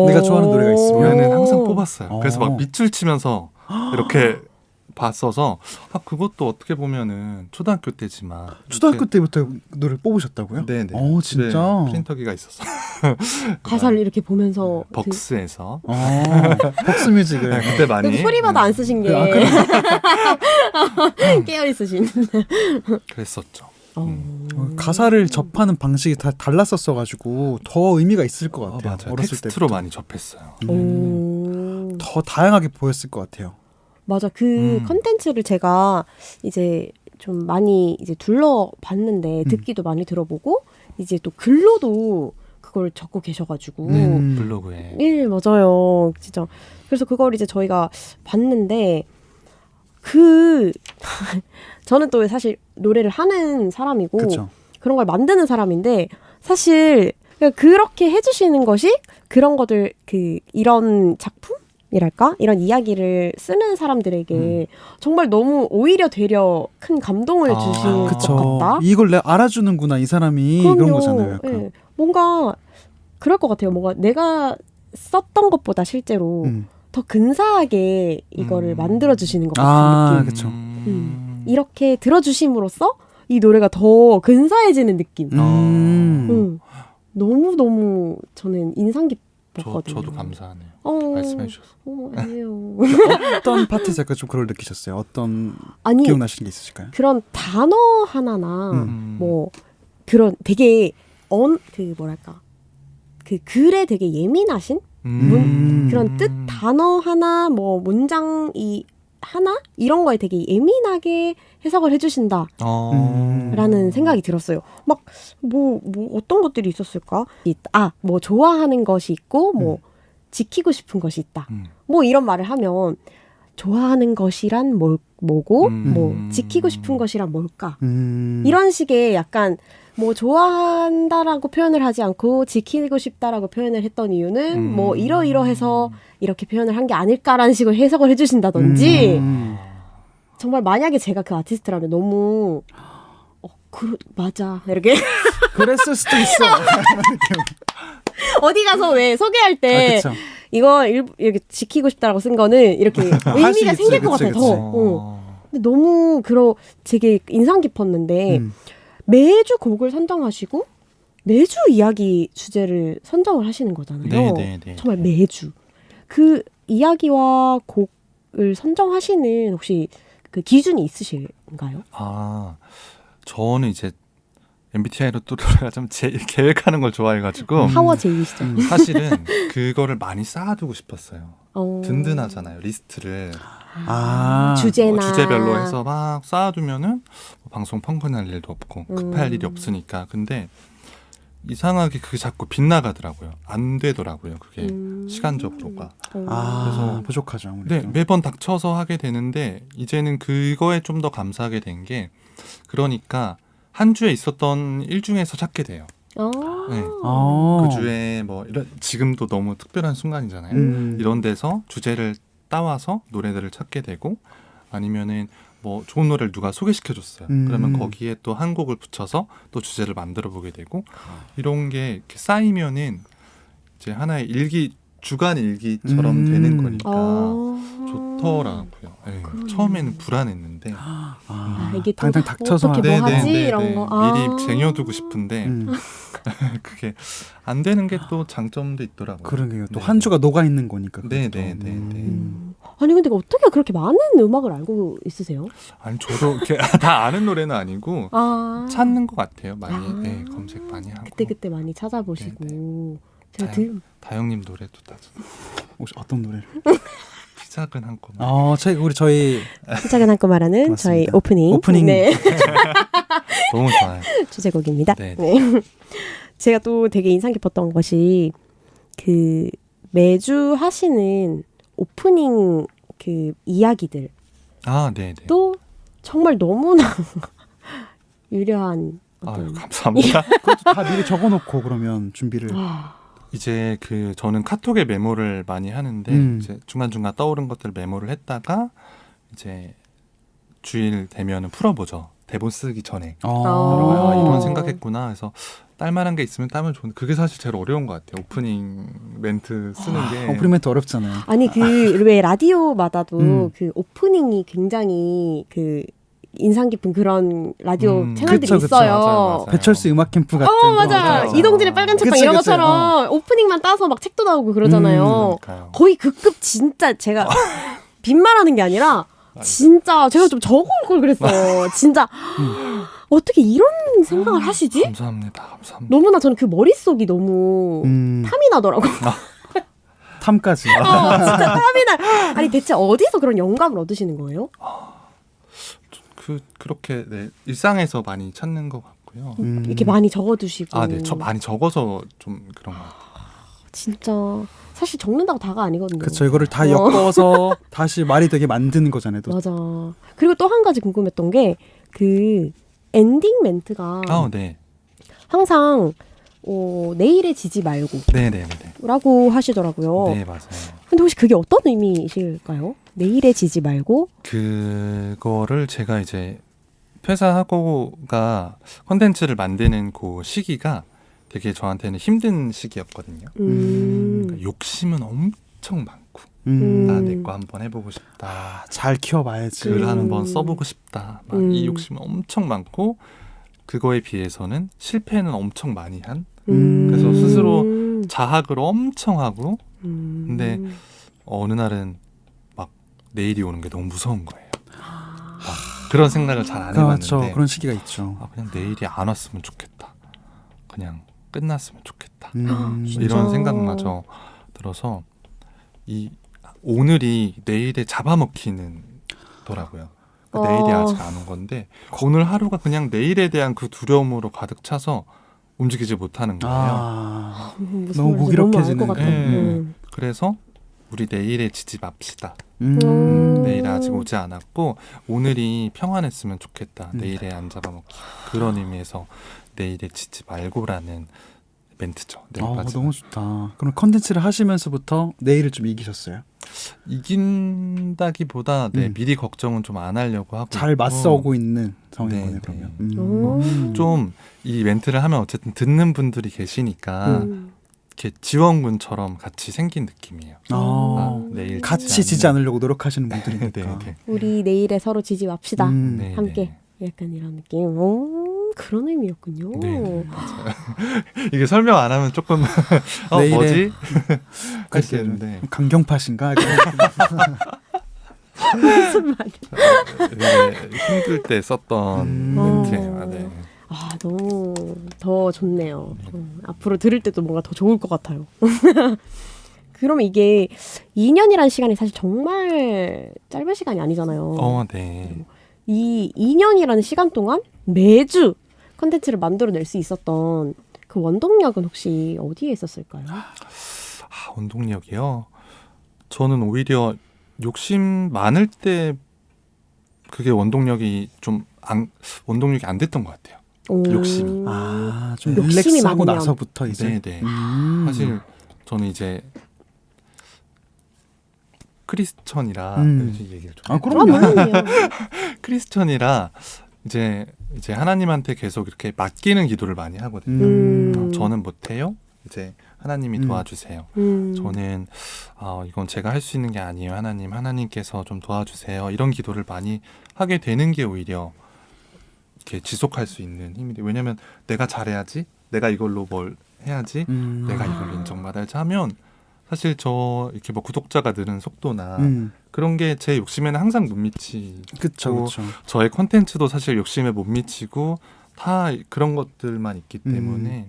내가 좋아하는 노래가 있으면? 노래는 항상 뽑았어요. 그래서 막 어. 밑줄 치면서 이렇게 봤어서 그것도 어떻게 보면은 초등학교 때지만 초등학교 때부터 노래를 뽑으셨다고요? 네네. 진짜? 네, 프린터기가 있어서 가사를 이렇게 보면서 벅스에서 벅스뮤직을 네, 그때 많이 소리마다 안 쓰신 게 아, 깨어 있으신. 그랬었죠. 가사를 접하는 방식이 다 달랐었어가지고 더 의미가 있을 것 같아요. 맞아요. 어렸을 텍스트로 때부터. 많이 접했어요. 더 다양하게 보였을 것 같아요. 맞아. 그 컨텐츠를 제가 이제 좀 많이 이제 둘러봤는데 듣기도 많이 들어보고 이제 또 글로도 그걸 적고 계셔가지고 블로그에 예, 맞아요. 진짜. 그래서 그걸 이제 저희가 봤는데 저는 또 사실 노래를 하는 사람이고 그쵸. 그런 걸 만드는 사람인데 사실 그렇게 해주시는 것이 그런 것들 이런 작품이랄까 이런 이야기를 쓰는 사람들에게 정말 너무 오히려 되려 큰 감동을 주신 그쵸. 것 같다. 이걸 내가 알아주는구나 이 사람이 그런 그럼요. 거잖아요. 약간. 예. 뭔가 그럴 것 같아요. 뭔가 내가 썼던 것보다 실제로 더 근사하게 이거를 만들어 주시는 것 같은 느낌. 그쵸. 이렇게 들어주심으로써 이 노래가 더 근사해지는 느낌. 너무 저는 인상 깊었거든요. 저도 감사하네요. 말씀해 주셔서. 아니에요. 어떤 파트에서 약간 좀 그걸 느끼셨어요? 어떤 아니 기억나시는 게 있으실까요? 그런 단어 하나나 뭐 그런 되게 뭐랄까 그 글에 되게 예민하신 그런 뜻 단어 하나 뭐 문장이 하나 이런 거에 되게 예민하게 해석을 해주신다라는 생각이 들었어요. 막 뭐 어떤 것들이 있었을까? 뭐 좋아하는 것이 있고 뭐 지키고 싶은 것이 있다. 뭐 이런 말을 하면 좋아하는 것이란 뭐고 뭐 지키고 싶은 것이란 뭘까? 이런 식의 약간 뭐 좋아한다라고 표현을 하지 않고 지키고 싶다라고 표현을 했던 이유는 뭐 이러이러해서 이렇게 표현을 한 게 아닐까라는 식으로 해석을 해주신다든지 정말 만약에 제가 그 아티스트라면 너무 맞아 이렇게 그랬을 수도 있어. 어디 가서 왜 소개할 때 그쵸. 이거 이렇게 지키고 싶다라고 쓴 거는 이렇게 의미가 하시겠지, 생길 것 그치, 같아요. 그치. 더. 근데 너무 되게 인상 깊었는데 매주 곡을 선정하시고 매주 이야기 주제를 선정을 하시는 거잖아요. 네. 정말 매주 그 이야기와 곡을 선정하시는 혹시 그 기준이 있으신가요? 저는 이제 MBTI로 또 노래가 좀 계획하는 걸 좋아해가지고 파워 제이시죠. 사실은 그거를 많이 쌓아두고 싶었어요. 든든하잖아요, 리스트를. 주제나 주제별로 해서 막 쌓아두면은 방송 펑크날 일도 없고 급할 일이 없으니까. 근데 이상하게 그게 자꾸 빗나가더라고요. 안 되더라고요, 그게 시간적으로가. 그래서 부족하죠. 아무래도. 네, 매번 닥쳐서 하게 되는데 이제는 그거에 좀 더 감사하게 된 게 그러니까 한 주에 있었던 일 중에서 찾게 돼요. 네. 그 주에 뭐 지금도 너무 특별한 순간이잖아요. 이런 데서 주제를 따와서 노래들을 찾게 되고 아니면은 뭐 좋은 노래를 누가 소개시켜줬어요. 그러면 거기에 또 한 곡을 붙여서 또 주제를 만들어 보게 되고 이런 게 이렇게 쌓이면은 이제 하나의 주간 일기처럼 되는 거니까 좋더라고요. 네. 처음에는 불안했는데 이게 또 당장 닥쳐서 어떻게 뭐 하지 이런 거 미리 쟁여두고 싶은데 그게 안 되는 게 또 장점도 있더라고요. 그러게요. 또 한 주가 녹아 있는 거니까. 네네네. 아니 근데 어떻게 그렇게 많은 음악을 알고 있으세요? 아니 저도 이렇게 다 아는 노래는 아니고 찾는 것 같아요. 많이 네, 검색 많이 하고 그때 많이 찾아보시고 제가 다영님 노래도 다 혹시 어떤 노래를? 시작은 한꺼번에. 저희 시작은 한꺼말하는 저희 맞습니다. 오프닝. 네. 너무 좋아요. 주제곡입니다. 네. 네. 제가 또 되게 인상 깊었던 것이 그 매주 하시는 오프닝 그 이야기들 네네. 또 정말 너무나 유려한 어떤 감사합니다. 그것도 다 미리 적어놓고 그러면 준비를. 이제 저는 카톡에 메모를 많이 하는데 이제 중간중간 떠오른 것들을 메모를 했다가 이제 주일 되면은 풀어보죠. 대본 쓰기 전에. 이런 생각했구나. 그래서 딸만한 게 있으면 따면 좋은데 그게 사실 제일 어려운 것 같아요. 오프닝 멘트 쓰는 게. 오프닝 멘트 어렵잖아요. 아니 그 왜 라디오마다도 음. 그 오프닝이 굉장히 그 인상 깊은 그런 라디오 채널들이 그쵸, 그쵸. 있어요. 맞아요. 배철수 음악 캠프 같은. 맞아. 맞아요. 이동진의 빨간 책방 그치, 이런 그치. 것처럼 오프닝만 따서 막 책도 나오고 그러잖아요. 그러니까요. 거의 그 급 진짜 제가 빈말하는 게 아니라 진짜 제가 좀 적어올 걸 그랬어. 진짜 어떻게 이런 생각을 하시지? 감사합니다. 너무나 저는 그 머릿속이 너무 탐이 나더라고요. 탐까지. 진짜 탐이 나. 아니 대체 어디서 그런 영감을 얻으시는 거예요? 그렇게 네, 일상에서 많이 찾는 것 같고요. 이렇게 많이 적어두시고. 네, 많이 적어서 좀 그런 것 같아요. 진짜 사실 적는다고 다가 아니거든요. 그렇죠. 이거를 다 엮어서 다시 말이 되게 만드는 거잖아요. 또. 맞아. 그리고 또 한 가지 궁금했던 게 그 엔딩 멘트가 네. 항상 내일에 지지 말고 네네네. 라고 하시더라고요. 네, 맞아요. 근데 혹시 그게 어떤 의미이실까요? 내일에 지지 말고? 그거를 제가 이제 퇴사하고가 컨텐츠를 만드는 그 시기가 되게 저한테는 힘든 시기였거든요. 그러니까 욕심은 엄청 많고 나 내 거 한번 해보고 싶다. 잘 키워봐야지. 글 한번 써보고 싶다. 막 이 욕심은 엄청 많고 그거에 비해서는 실패는 엄청 많이 한. 그래서 스스로 자학을 엄청 하고 근데 어느 날은 막 내일이 오는 게 너무 무서운 거예요. 막 그런 생각을 잘 안 해봤는데 그렇죠. 그런 시기가 있죠. 그냥 내일이 안 왔으면 좋겠다. 그냥 끝났으면 좋겠다. 진짜? 이런 생각마저 들어서 이 오늘이 내일에 잡아먹히는 더라고요. 내일이 아직 안 온 건데 오늘 하루가 그냥 내일에 대한 그 두려움으로 가득 차서 움직이지 못하는 거예요. 무슨 너무 말인지 무기력해지는 너무 알것 같아. 네. 그래서 우리 내일에 지지 맙시다. 내일 아직 오지 않았고 오늘이 평안했으면 좋겠다. 내일에 안 잡아먹기. 그런 의미에서 내일에 지지 말고라는 멘트죠. 너무 좋다. 그럼 컨텐츠를 하시면서부터 내일을 좀 이기셨어요? 이긴다기보다 미리 걱정은 좀 안 하려고 하고 잘 맞서고 있는 상황인 네, 거네요. 네. 그러면. 좀 이 멘트를 하면 어쨌든 듣는 분들이 계시니까 이렇게 지원군처럼 같이 생긴 느낌이에요. 내일 같이 지지 않으려고 노력하시는 분들이니까. 네, 네. 우리 내일에 서로 지지 맙시다. 네, 함께. 네. 약간 이런 느낌. 그런 의미였군요. 네, 맞아요. 이게 설명 안 하면 조금 내일에- 뭐지? 할 수 글쎄요. 있는데 강경파신가? 무슨 말이야. 되게 힘들 때 썼던 멘트예요. 네. 너무 더 좋네요. 앞으로 들을 때도 뭔가 더 좋을 것 같아요. 그러면 이게 2년이라는 시간이 사실 정말 짧은 시간이 아니잖아요. 네. 이 2년이라는 시간 동안 매주 컨텐츠를 만들어낼 수 있었던 그 원동력은 혹시 어디에 있었을까요? 원동력이요. 저는 오히려 욕심 많을 때 그게 원동력이 안 됐던 것 같아요. 욕심이. 좀 욕심이 릴렉스하고 많으면. 나서부터 이제. 네네. 사실 저는 이제 크리스천이라 이렇게 얘기를 좀. 그럼요. 크리스천이라 이제 하나님한테 계속 이렇게 맡기는 기도를 많이 하거든요. 저는 못해요. 이제 하나님이 도와주세요. 저는 이건 제가 할 수 있는 게 아니에요. 하나님께서 좀 도와주세요. 이런 기도를 많이 하게 되는 게 오히려 이렇게 지속할 수 있는 힘이 돼요. 왜냐하면 내가 잘해야지, 내가 이걸로 뭘 해야지, 내가 이걸로 인정받아야지 하면 사실 저 이렇게 뭐 구독자가 느는 속도나 그런 게 제 욕심에는 항상 못 미치고 그쵸. 저의 콘텐츠도 사실 욕심에 못 미치고 다 그런 것들만 있기 때문에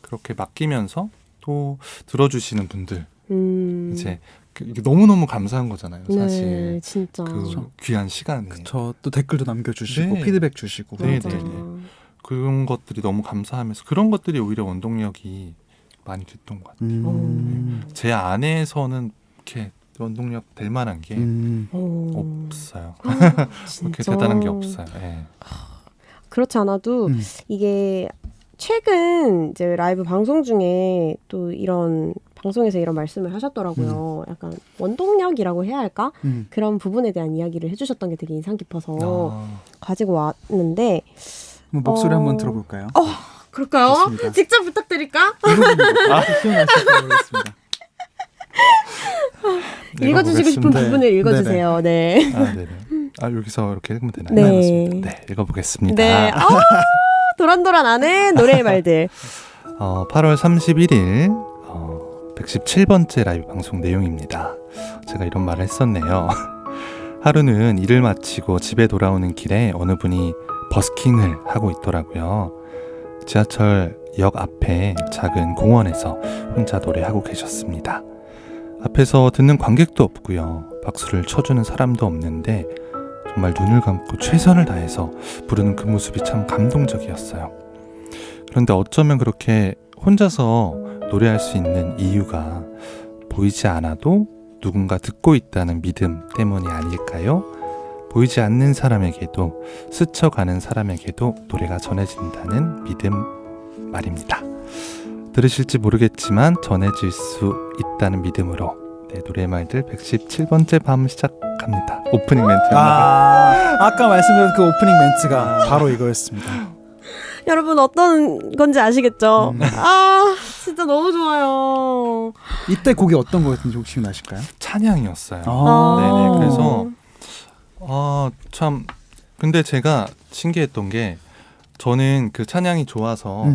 그렇게 맡기면서 또 들어주시는 분들 이제 이게 너무너무 감사한 거잖아요. 네, 사실 진짜. 그 귀한 시간에 저 또 댓글도 남겨주시고 네. 피드백 주시고 네, 맞아. 네, 네. 그런 것들이 너무 감사하면서 그런 것들이 오히려 원동력이 많이 됐던 것 같아요. 제 안에서는 이렇게 원동력 될 만한 게 없어요. 그렇게 진짜. 대단한 게 없어요. 네. 그렇지 않아도 이게 최근 이제 라이브 방송 중에 또 이런 방송에서 이런 말씀을 하셨더라고요. 약간 원동력이라고 해야 할까? 그런 부분에 대한 이야기를 해주셨던 게 되게 인상 깊어서 가지고 왔는데 목소리 한번 들어볼까요? 그럴까요? 좋습니다. 직접 부탁드릴까? 기억나실지 모르겠습니다. 읽어주시고 싶은 읽어보겠습니다. 부분을 읽어주세요. 네. 아, 네네. 아, 여기서 이렇게 읽으면 되나요? 네. 맞습니다. 네, 읽어보겠습니다. 네. 도란도란 아는 노래의 말들. 8월 31일 117번째 라이브 방송 내용입니다. 제가 이런 말을 했었네요. 하루는 일을 마치고 집에 돌아오는 길에 어느 분이 버스킹을 하고 있더라고요. 지하철 역 앞에 작은 공원에서 혼자 노래하고 계셨습니다. 앞에서 듣는 관객도 없고요. 박수를 쳐주는 사람도 없는데 정말 눈을 감고 최선을 다해서 부르는 그 모습이 참 감동적이었어요. 그런데 어쩌면 그렇게 혼자서 노래할 수 있는 이유가 보이지 않아도 누군가 듣고 있다는 믿음 때문이 아닐까요? 보이지 않는 사람에게도 스쳐가는 사람에게도 노래가 전해진다는 믿음 말입니다. 들으실지 모르겠지만 전해질 수 있다는 믿음으로 노래의 말들 117번째 밤 시작합니다. 오프닝 멘트입니다. 아까 말씀드린 그 오프닝 멘트가 바로 이거였습니다. 여러분 어떤 건지 아시겠죠? 진짜 너무 좋아요. 이때 곡이 어떤 거였는지 혹시 나실까요? 찬양이었어요. 아. 네네. 그래서 참 근데 제가 신기했던 게 저는 그 찬양이 좋아서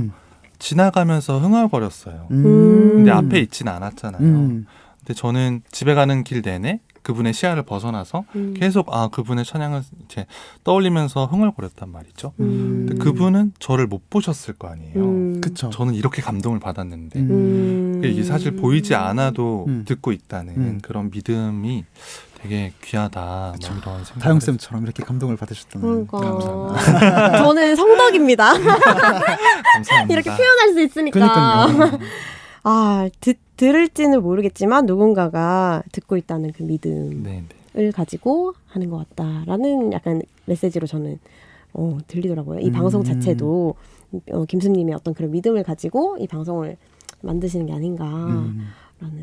지나가면서 흥얼거렸어요. 근데 앞에 있진 않았잖아요. 근데 저는 집에 가는 길 내내 그분의 시야를 벗어나서 계속 그분의 찬양을 이제 떠올리면서 흥얼거렸단 말이죠. 근데 그분은 저를 못 보셨을 거 아니에요. 그쵸. 저는 이렇게 감동을 받았는데 이게 사실 보이지 않아도 듣고 있다는 그런 믿음이 되게 귀하다. 뭐 이런 생각. 다영쌤처럼 이렇게 감동을 받으셨다는. 그러니까 저는 성덕입니다. 감사합니다. 이렇게 표현할 수 있으니까. 그러니까요. 들을지는 모르겠지만 누군가가 듣고 있다는 그 믿음을 네네. 가지고 하는 것 같다라는 약간 메시지로 저는 들리더라고요. 이 방송 자체도 김수님의 어떤 그런 믿음을 가지고 이 방송을 만드시는 게 아닌가라는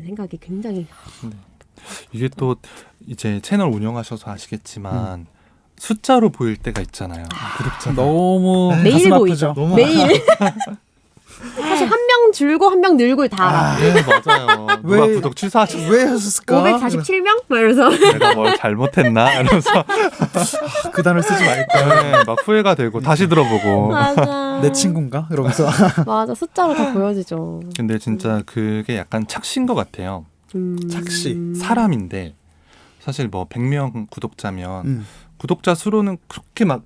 생각이 굉장히. 네. 이게 또 이제 채널 운영하셔서 아시겠지만 숫자로 보일 때가 있잖아요. 구독자 너무 매일 가슴 보이죠. 아프죠? 너무 매일. 사실 한 명 줄고 한 명 늘고 다 알아. 네, 맞아요. 누가 왜- 구독 취소하셨어? 왜 하셨을까? 547명? 막 이러면서. 내가 뭘 잘못했나? 이러면서 그 단어를 쓰지 말까? 네, 막 후회가 되고 다시 들어보고. 맞아. 내 친구인가? 이러면서. 맞아. 숫자로 다 보여지죠. 근데 진짜 그게 약간 착시인 것 같아요. 착시. 사람인데 사실 뭐 100명 구독자면 구독자 수로는 그렇게 막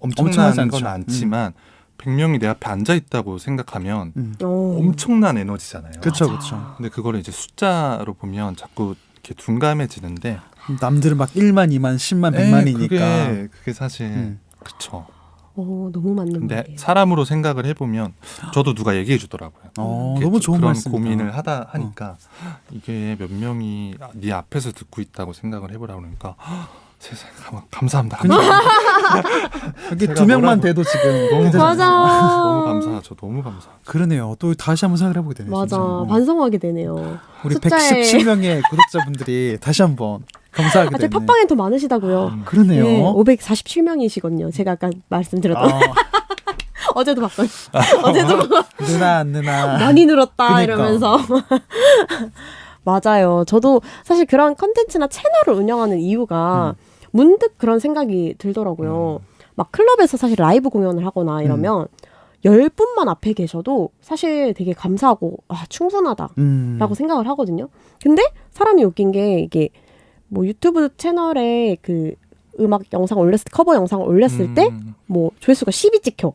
엄청나지 엄청난 건 않죠. 않지만 100명이 내 앞에 앉아 있다고 생각하면 오. 엄청난 에너지잖아요. 그쵸, 맞아. 그쵸. 근데 그거를 이제 숫자로 보면 자꾸 이렇게 둔감해지는데 남들은 막 1만, 2만, 10만, 100만이니까. 그게 사실 그쵸. 너무 맞는 근데 말이에요. 사람으로 생각을 해보면 저도 누가 얘기해 주더라고요. 이렇게 너무 좋은 그런 말씀이다. 고민을 하니까 이게 몇 명이 네 앞에서 듣고 있다고 생각을 해보라 그러니까 세상에 감사합니다. 여기 제가 두 명만 뭐라고- 돼도 지금 너무 괜찮아요. 맞아. 너무 감사하죠. 너무 감사. 그러네요. 또 다시 한번 생각을 해보게 되네요. 맞아. 진짜. 반성하게 되네요. 우리 숫자에- 117명의 구독자분들이 다시 한번 감사하게 제 되네. 팟빵엔 더 많으시다고요. 그러네요. 네, 547명이시거든요. 제가 아까 말씀드렸던 어제도 봤어요. 어제도 누나. 많이 늘었다 그러니까. 이러면서. 맞아요. 저도 사실 그런 컨텐츠나 채널을 운영하는 이유가 문득 그런 생각이 들더라고요. 막 클럽에서 사실 라이브 공연을 하거나 이러면 10분만 앞에 계셔도 사실 되게 감사하고 충분하다라고 생각을 하거든요. 근데 사람이 웃긴 게 이게 뭐 유튜브 채널에 그 음악 영상 올렸을 때, 커버 영상 올렸을 때 뭐 조회수가 10이 찍혀.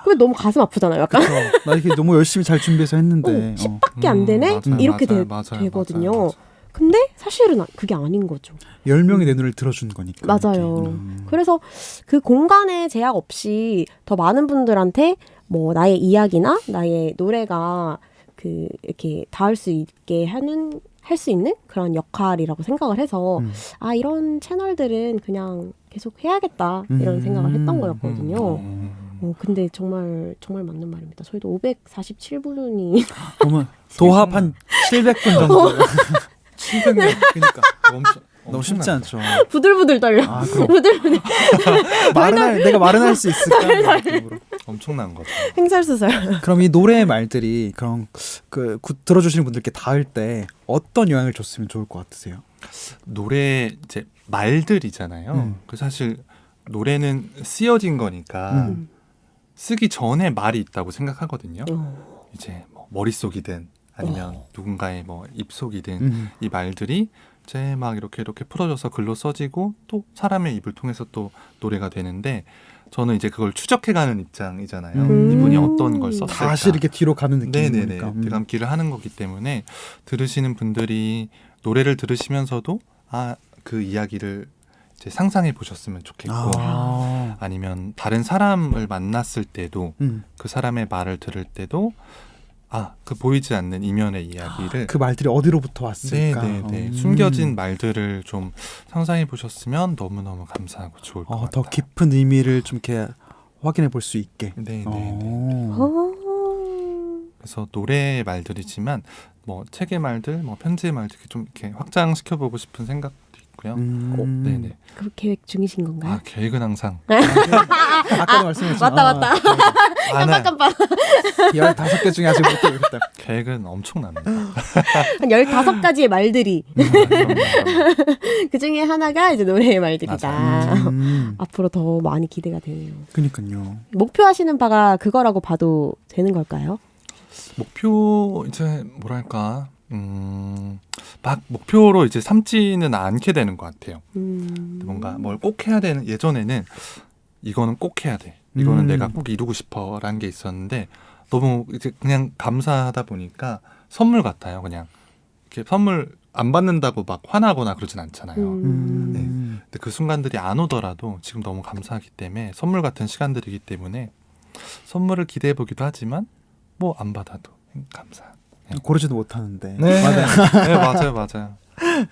그게 너무 가슴 아프잖아요. 약간. 나 이렇게 너무 열심히 잘 준비해서 했는데. 10밖에 안 되네? 맞아요, 이렇게 맞아요, 맞아요, 되거든요. 맞아요. 근데 사실은 그게 아닌 거죠. 10명이 내 노래를 들어주는 거니까. 맞아요. 이렇게. 그래서 그 공간의 제약 없이 더 많은 분들한테 뭐 나의 이야기나 나의 노래가 그 이렇게 닿을 수 있게 할 수 있는 그런 역할이라고 생각을 해서 아 이런 채널들은 그냥 계속 해야겠다 이런 생각을 했던 거였거든요. 근데 정말 맞는 말입니다. 저희도 547분이 그러면 도합 한 700분 정도. 700명. 그러니까 엄청 너무 쉽지 않죠. 부들부들 떨려. 아, 그럼 부들부들 내가 말은 할 수 있을까? 느낌으로. 엄청난 거죠. 횡설수설. 그럼 이 노래의 말들이 그런 들어주시는 분들께 닿을 때 어떤 영향을 줬으면 좋을 것 같으세요? 노래 이제 말들이잖아요. 그 사실 노래는 쓰여진 거니까 쓰기 전에 말이 있다고 생각하거든요. 이제 뭐 머릿속이든 아니면 누군가의 뭐 입속이든 이 말들이 이제 막 이렇게 풀어져서 글로 써지고 또 사람의 입을 통해서 또 노래가 되는데 저는 이제 그걸 추적해가는 입장이잖아요. 이분이 어떤 걸 썼을까. 다시 이렇게 뒤로 가는 느낌이니까. 네네네. 되감기를 하는 거기 때문에 들으시는 분들이 노래를 들으시면서도 그 이야기를 이제 상상해 보셨으면 좋겠고 아니면 다른 사람을 만났을 때도 그 사람의 말을 들을 때도 그 보이지 않는 이면의 이야기를 그 말들이 어디로부터 왔을까? 네네네. 숨겨진 말들을 좀 상상해 보셨으면 너무너무 감사하고 좋을 것 같아요. 더 깊은 의미를 좀 이렇게 확인해 볼 수 있게. 네네네. 그래서 노래의 말들이지만 뭐 책의 말들, 뭐 편지의 말들 좀 이렇게 확장시켜 보고 싶은 생각도 있고요. 네네. 그 계획 중이신 건가요? 계획은 항상 아까도 말씀했죠. 맞다. 깜빡깜빡. 15개 중에 아직 못 되겠다. 계획은 엄청납니다. 한 15가지의 말들이 그 중에 하나가 이제 노래의 말들이다. 앞으로 더 많이 기대가 되네요. 그러니까요. 목표하시는 바가 그거라고 봐도 되는 걸까요? 목표 이제 뭐랄까 막 목표로 이제 삼지는 않게 되는 것 같아요. 뭔가 뭘 꼭 해야 되는 예전에는 이거는 꼭 해야 돼. 이거는 내가 꼭 이루고 싶어라는 게 있었는데 너무 이제 그냥 감사하다 보니까 선물 같아요. 그냥 이렇게 선물 안 받는다고 막 화나거나 그러진 않잖아요. 네. 근데 그 순간들이 안 오더라도 지금 너무 감사하기 때문에 선물 같은 시간들이기 때문에 선물을 기대해 보기도 하지만 뭐 안 받아도 감사. 고르지도 못하는데. 네, 맞아요.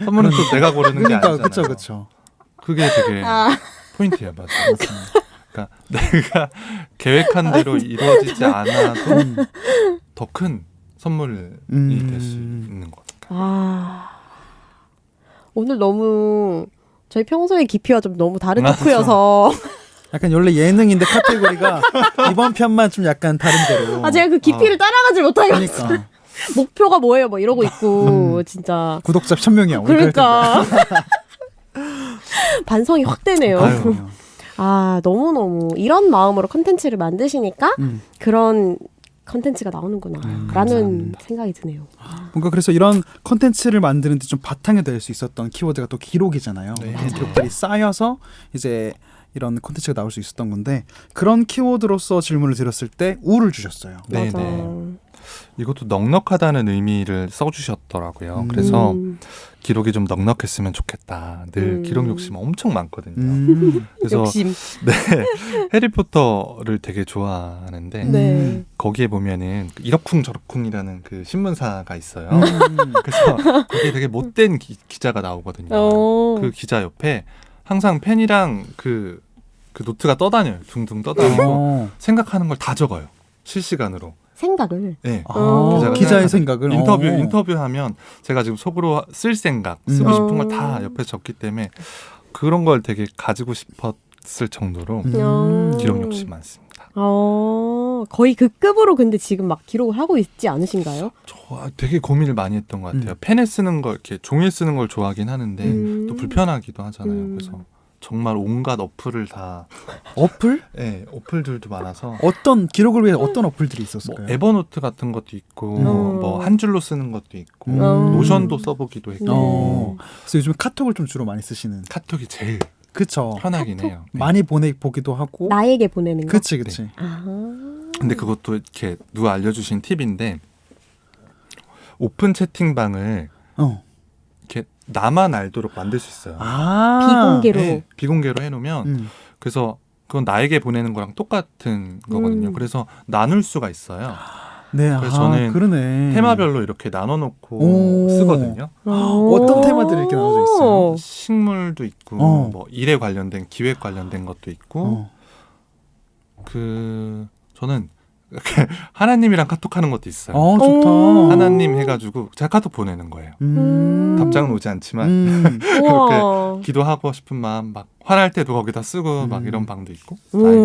선물은 또 내가 고르는 게 아니잖아요. 그렇죠. 그게 되게 포인트예요, 맞아요. 그러니까 내가 계획한 대로 이루어지지 않아도 더 큰 선물이 될 수 있는 거니까. 오늘 너무 저희 평소의 깊이와 좀 너무 다른 토크여서 약간 원래 예능인데 카테고리가 이번 편만 좀 약간 다른 대로. 제가 그 깊이를 따라가지 못하겠어요. 그러니까 목표가 뭐예요? 뭐 이러고 있고 진짜 구독자 1000명이야. 그러니까 반성이 확 되네요. 아유. 너무너무 이런 마음으로 컨텐츠를 만드시니까 그런 컨텐츠가 나오는구나 라는 생각이 드네요. 뭔가 그래서 이런 컨텐츠를 만드는데 좀 바탕이 될 수 있었던 키워드가 또 기록이잖아요. 네. 기록들이 쌓여서 이제 이런 콘텐츠가 나올 수 있었던 건데 그런 키워드로서 질문을 드렸을 때 우를 주셨어요. 네. 맞아. 이것도 넉넉하다는 의미를 써주셨더라고요. 그래서 기록이 좀 넉넉했으면 좋겠다. 늘 기록 욕심 엄청 많거든요. 그래서 욕심. 네, 해리포터를 되게 좋아하는데 네. 거기에 보면은 이러쿵저러쿵이라는 그 신문사가 있어요. 그래서 거기에 되게 못된 기자가 나오거든요. 그 기자 옆에 항상 펜이랑 그 노트가 떠다녀요. 둥둥 떠다니고 생각하는 걸 다 적어요. 실시간으로. 생각을. 네. 기자의 생각을 인터뷰하면 제가 지금 속으로 쓸 생각, 쓰고 싶은 걸 다 옆에 적기 때문에 그런 걸 되게 가지고 싶었을 정도로 기록 욕심 많습니다. 거의 그 급으로 근데 지금 막 기록을 하고 있지 않으신가요? 저 되게 고민을 많이 했던 것 같아요. 펜에 쓰는 걸 이렇게 종이에 쓰는 걸 좋아하긴 하는데 또 불편하기도 하잖아요. 그래서 정말 온갖 어플을 다 어플? 네, 어플들도 많아서 어떤 기록을 위해 어떤 어플들이 뭐 있었을까요? 에버노트 같은 것도 있고 뭐 한 줄로 쓰는 것도 있고 노션도 써보기도 했고 그래서 요즘 카톡을 좀 주로 많이 쓰시는. 카톡이 제일 그쵸. 편하긴 해요. 네. 많이 보기도 하고. 나에게 보내는 거. 그치. 근데 그것도 이렇게 누가 알려주신 팁인데 오픈 채팅방을 이렇게 나만 알도록 만들 수 있어요. 비공개로. 네, 비공개로 해놓으면 그래서 그건 나에게 보내는 거랑 똑같은 거거든요. 그래서 나눌 수가 있어요. 네, 그래서 저는 그러네. 테마별로 이렇게 나눠놓고 오. 쓰거든요. 어떤 테마들이 이렇게 나눠져 있어요? 식물도 있고 뭐 일에 관련된 기획 관련된 것도 있고 저는 하나님이랑 카톡하는 것도 있어요. 좋다. 하나님 해가지고 제가 카톡 보내는 거예요. 답장은 오지 않지만 우와. 기도하고 싶은 마음 막 화날 때도 거기다 쓰고 막 이런 방도 있고 나에게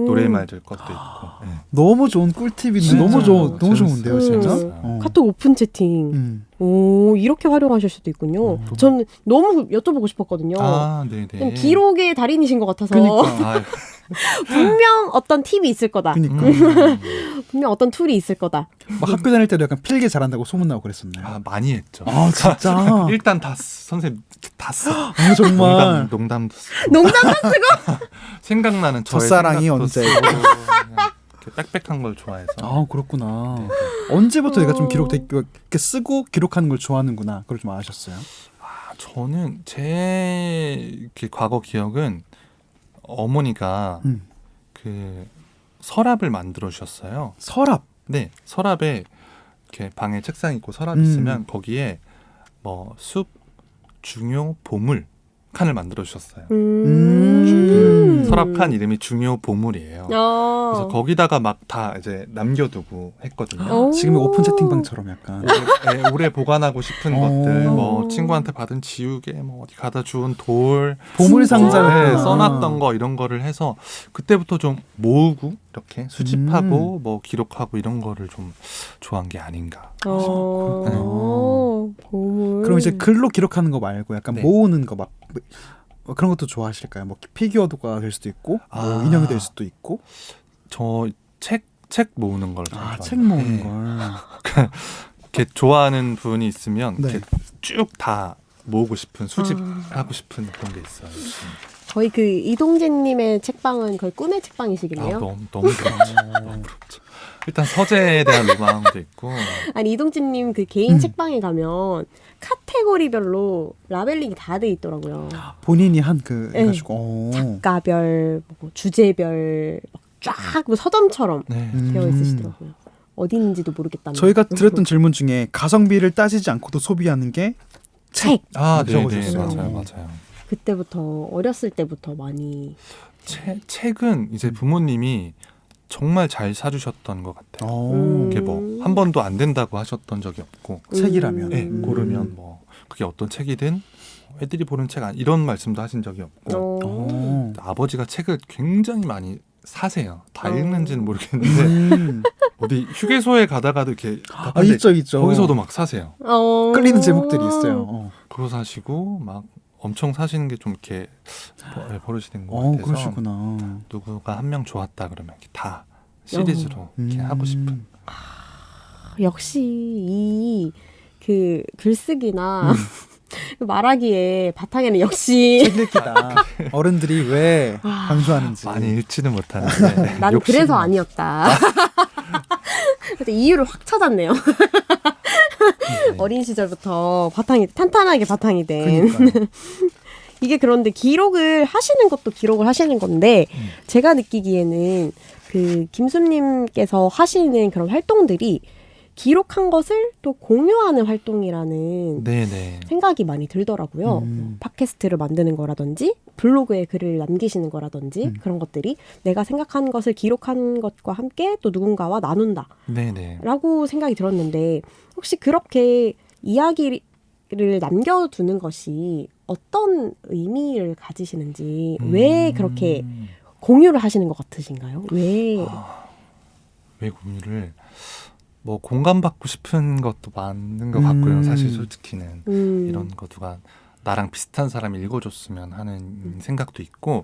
노래 말들 것도 있고. 네. 너무 좋은 꿀팁인데 진짜 너무 재밌어요. 좋은데요, 진짜. 재밌어요. 카톡 오픈 채팅. 오, 이렇게 활용하실 수도 있군요. 저는 너무 여쭤보고 싶었거든요. 아, 네네. 기록의 달인이신 것 같아서 그러니까. 아, 분명 어떤 팁이 있을 거다. 그러니까 분명 어떤 툴이 있을 거다. 막 학교 다닐 때도 약간 필기 잘한다고 소문 나고 그랬었나요? 아, 많이 했죠. 아, 진짜. 일단 선생님 다 써. 아, 정말. 농담도 쓰고. 농담도 생각나는 저의 첫사랑이 생각도 언제? 쓰고 그냥 이렇게 빽빽한 걸 좋아해서. 아, 그렇구나. 언제부터 내가 좀 이렇게 쓰고 기록하는 걸 좋아하는구나. 그걸 좀 아셨어요? 저는 제 이렇게 과거 기억은 어머니가 그 서랍을 만들어 주셨어요. 서랍. 네, 서랍에 이렇게 방에 책상 있고 서랍 있으면 거기에 뭐 숲, 중요, 보물 칸을 만들어 주셨어요. 서랍 칸 이름이 중요 보물이에요. 그래서 거기다가 막 다 이제 남겨두고 했거든요. 지금의 오픈 채팅방처럼 약간. 오래 보관하고 싶은 것들, 뭐 친구한테 받은 지우개, 뭐 어디 가다 주운 돌, 보물 상자를 네, 써놨던 거 이런 거를 해서 그때부터 좀 모으고 이렇게 수집하고 뭐 기록하고 이런 거를 좀 좋아한 게 아닌가. 보물. 그럼 이제 글로 기록하는 거 말고 약간 네. 모으는 거 막 그런 것도 좋아하실까요? 뭐 피규어가 될 수도 있고, 뭐 인형이 될 수도 있고. 저 책 모으는 걸 좀 좋아해요. 책 모으는 네. 걸. 이렇게 좋아하는 분이 있으면 네. 이렇게 쭉 다 모으고 싶은 수집하고 싶은 그런 게 있어요. 거의 그 이동진님의 책방은 거의 꿈의 책방이시겠네요. 너무 부럽죠. 너무 부럽죠. 일단 서재에 대한 로망도 있고. 아니 이동진님 그 개인 책방에 가면 카테고리별로 라벨링이 다 돼 있더라고요. 본인이 한 네. 해가지고. 작가별, 뭐 주제별 쫙 뭐 서점처럼 네. 되어 있으시더라고요. 어디 있는지도 모르겠다는. 저희가 드렸던 질문 중에 가성비를 따지지 않고도 소비하는 게 책. 아, 네, 적어주셨어요. 맞아요. 그때부터 어렸을 때부터 많이. 책은 이제 부모님이 정말 잘 사주셨던 것 같아요. 이게 뭐 한 번도 안 된다고 하셨던 적이 없고. 책이라면. 네, 고르면 뭐 그게 어떤 책이든 애들이 보는 책 이런 말씀도 하신 적이 없고. 아버지가 책을 굉장히 많이 사세요. 다 읽는지는 모르겠는데 어디 휴게소에 가다가도 이렇게 있죠. 거기서도 막 사세요. 끌리는 제목들이 있어요. 그거 사시고 막 엄청 사시는 게 좀 이렇게 버릇이 된 것 같아서. 그러시구나. 누구가 한 명 좋았다 그러면 이렇게 다 시리즈로 이렇게 하고 싶은. 역시 이 그 글쓰기나 말하기에 바탕에는 역시 책 읽기다. 어른들이 왜 강조하는지. 많이 읽지는 못하는데. 난 욕심이 그래서 아니었다. 근데 이유를 확 찾았네요. 어린 시절부터 탄탄하게 바탕이 된. 그러니까요. 이게 그런데 기록을 하시는 것도 기록을 하시는 건데 제가 느끼기에는 그 김수님께서 하시는 그런 활동들이 기록한 것을 또 공유하는 활동이라는 네네. 생각이 많이 들더라고요. 팟캐스트를 만드는 거라든지 블로그에 글을 남기시는 거라든지 그런 것들이 내가 생각한 것을 기록한 것과 함께 또 누군가와 나눈다 네네. 라고 생각이 들었는데 혹시 그렇게 이야기를 남겨두는 것이 어떤 의미를 가지시는지 왜 그렇게 공유를 하시는 것 같으신가요? 왜 공유를 뭐 공감받고 싶은 것도 많은 것 같고요. 사실 솔직히는 이런 거 누가 나랑 비슷한 사람이 읽어줬으면 하는 생각도 있고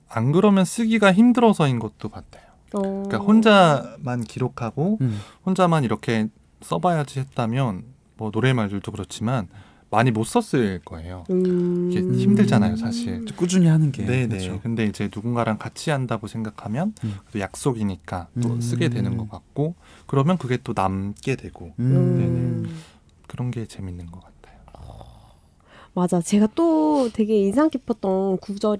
안 그러면 쓰기가 힘들어서인 것도 같아요. 그러니까 혼자만 기록하고 혼자만 이렇게 써봐야지 했다면 뭐 노래말들도 그렇지만 많이 못 썼을 거예요. 이게 힘들잖아요, 사실. 꾸준히 하는 게. 네네. 그렇죠. 근데 이제 누군가랑 같이 한다고 생각하면 또 약속이니까 또 쓰게 되는 것 같고 그러면 그게 또 남게 되고 네네. 그런 게 재밌는 것 같아요. 맞아. 제가 또 되게 인상 깊었던 구절?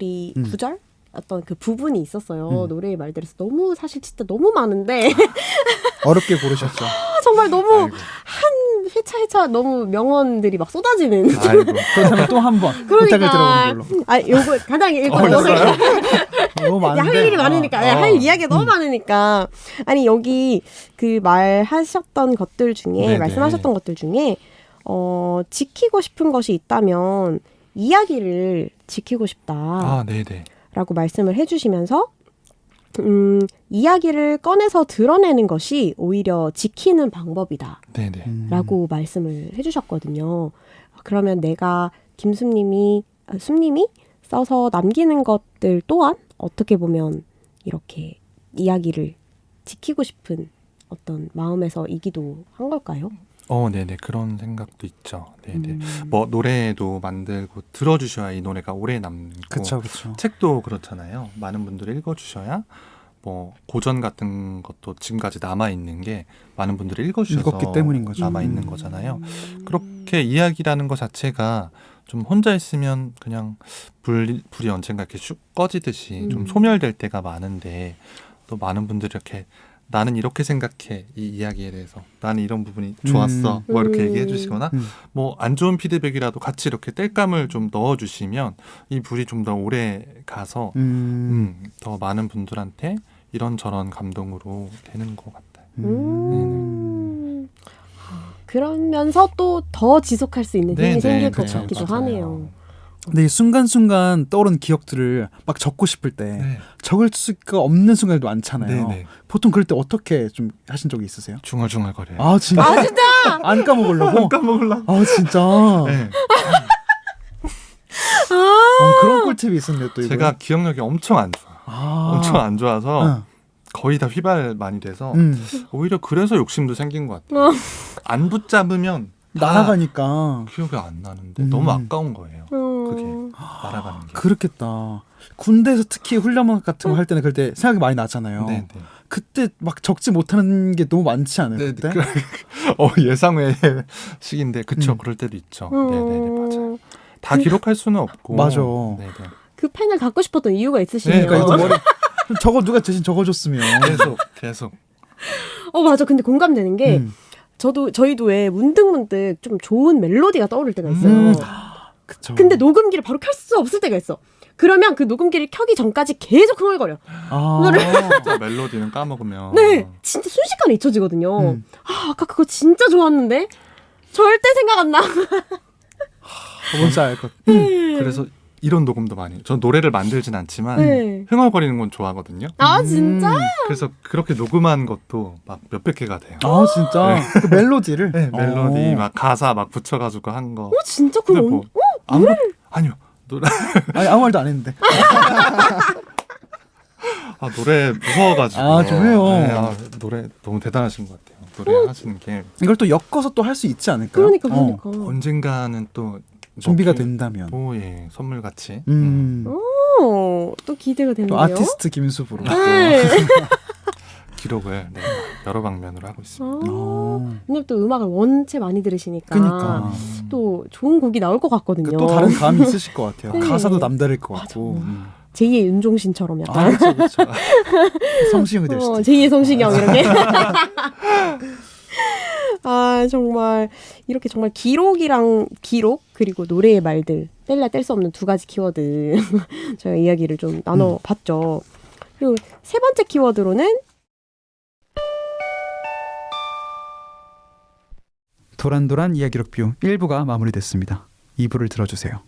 어떤 그 부분이 있었어요. 노래의 말들에서 너무 사실 진짜 너무 많은데 어렵게 고르셨죠. 정말 너무 아이고. 한 회차 너무 명언들이 막 쏟아지는. 아이고. 그렇다면 또 한 번 부탁을 들어보는 걸로. 아, 요거 가장 읽고 있어요? 너무 야, 많은데. 할 일이 많으니까. 야, 할 이야기가 너무 많으니까. 아니, 여기 그 말하셨던 것들 중에, 네네. 말씀하셨던 것들 중에, 지키고 싶은 것이 있다면 이야기를 지키고 싶다. 아, 네네. 라고 말씀을 해주시면서, 이야기를 꺼내서 드러내는 것이 오히려 지키는 방법이다. 네네. 라고 말씀을 해주셨거든요. 그러면 내가 숲님이 써서 남기는 것들 또한 어떻게 보면 이렇게 이야기를 지키고 싶은 어떤 마음에서이기도 한 걸까요? 네네. 그런 생각도 있죠. 네네. 뭐 노래도 만들고 들어주셔야 이 노래가 오래 남고 그쵸 그쵸. 책도 그렇잖아요. 많은 분들이 읽어주셔야 뭐 고전 같은 것도 지금까지 남아있는 게 많은 분들이 읽어주셔서 읽었기 때문인 거죠. 남아있는 거잖아요. 그렇게 이야기라는 것 자체가 좀 혼자 있으면 그냥 불이 언젠가 이렇게 슉 꺼지듯이 좀 소멸될 때가 많은데 또 많은 분들이 이렇게 나는 이렇게 생각해 이 이야기에 대해서 나는 이런 부분이 좋았어 뭐 이렇게 얘기해 주시거나 뭐 안 좋은 피드백이라도 같이 이렇게 뗄감을 좀 넣어주시면 이 불이 좀 더 오래 가서 더 많은 분들한테 이런저런 감동으로 되는 것 같아요. 그러면서 또 더 지속할 수 있는 힘이 네네, 생길 것 그쵸, 같기도 맞아요. 하네요. 근데 이 순간순간 떠오르는 기억들을 막 적고 싶을 때 네. 적을 수가 없는 순간도 많잖아요. 네네. 보통 그럴 때 어떻게 좀 하신 적이 있으세요? 중얼중얼거려요. 아 진짜? 아, 진짜? 안 까먹으려고? 까먹으려고. 아 진짜? 네. 그런 꿀팁이 있었네요 또 이거. 제가 기억력이 엄청 안 좋아요. 엄청 안 좋아서 거의 다 휘발 많이 돼서 오히려 그래서 욕심도 생긴 것 같아요. 안 붙잡으면 날아가니까. 기억이 안 나는데 너무 아까운 거예요. 그게 날아가는 게. 그렇겠다. 군대에서 특히 훈련 같은 거 할 때는 그때 생각이 많이 나잖아요. 네네. 그때 막 적지 못하는 게 너무 많지 않아요? 네, 그때? 예상외의 시기인데 그쵸 그럴 때도 있죠. 네네네 맞아요. 다 기록할 수는 없고. 맞아. 네네. 그 펜을 갖고 싶었던 이유가 있으시네요. 그러니까 이거 머리 저거 누가 대신 적어줬으면. 계속. 맞아. 근데 공감되는 게 저희도 왜 문득문득 좀 좋은 멜로디가 떠오를 때가 있어요. 그쵸. 근데 녹음기를 바로 켤 수 없을 때가 있어. 그러면 그 녹음기를 켜기 전까지 계속 흥얼거려. 진짜 멜로디는 까먹으면. 네, 진짜 순식간에 잊혀지거든요. 아까 그거 진짜 좋았는데 절대 생각 안 나. 뭔지 알 것. 그래서 이런 녹음도 많이 해요. 전 노래를 만들진 않지만 네. 흥얼거리는 건 좋아하거든요. 아 진짜? 그래서 그렇게 녹음한 것도 막 몇백 개가 돼요. 아 진짜 그 멜로디를. 네, 멜로디 막 가사 막 붙여가지고 한 거. 진짜 근데 그럼 뭐 아니요 노래 아니 아무 말도 안 했는데. 노래 무서워가지고. 아, 좀 해요. 네, 노래 너무 대단하신 것 같아요. 노래 하시는 게 이걸 또 엮어서 또 할 수 있지 않을까요? 그러니까. 언젠가는 또 준비가 된다면. 예, 선물 같이. 또 기대가 되는데요. 또 아티스트 김수부로. 네. 기록을 여러 방면으로 하고 있습니다. 근데 또 음악을 원체 많이 들으시니까 그러니까. 또 좋은 곡이 나올 것 같거든요. 또 다른 감이 있으실 것 같아요. 네. 가사도 남다를 것 같고. 제2의 윤종신처럼 약간 그렇죠. 성시경이 될 수도. 제2의 성시경 이렇게. 아 정말 이렇게 정말 기록 그리고 노래의 말들 뗄래야 뗄 수 없는 두 가지 키워드 저희가 이야기를 좀 나눠봤죠. 그리고 세 번째 키워드로는 도란도란 이야기록 뷰 1부가 마무리됐습니다. 2부를 들어주세요.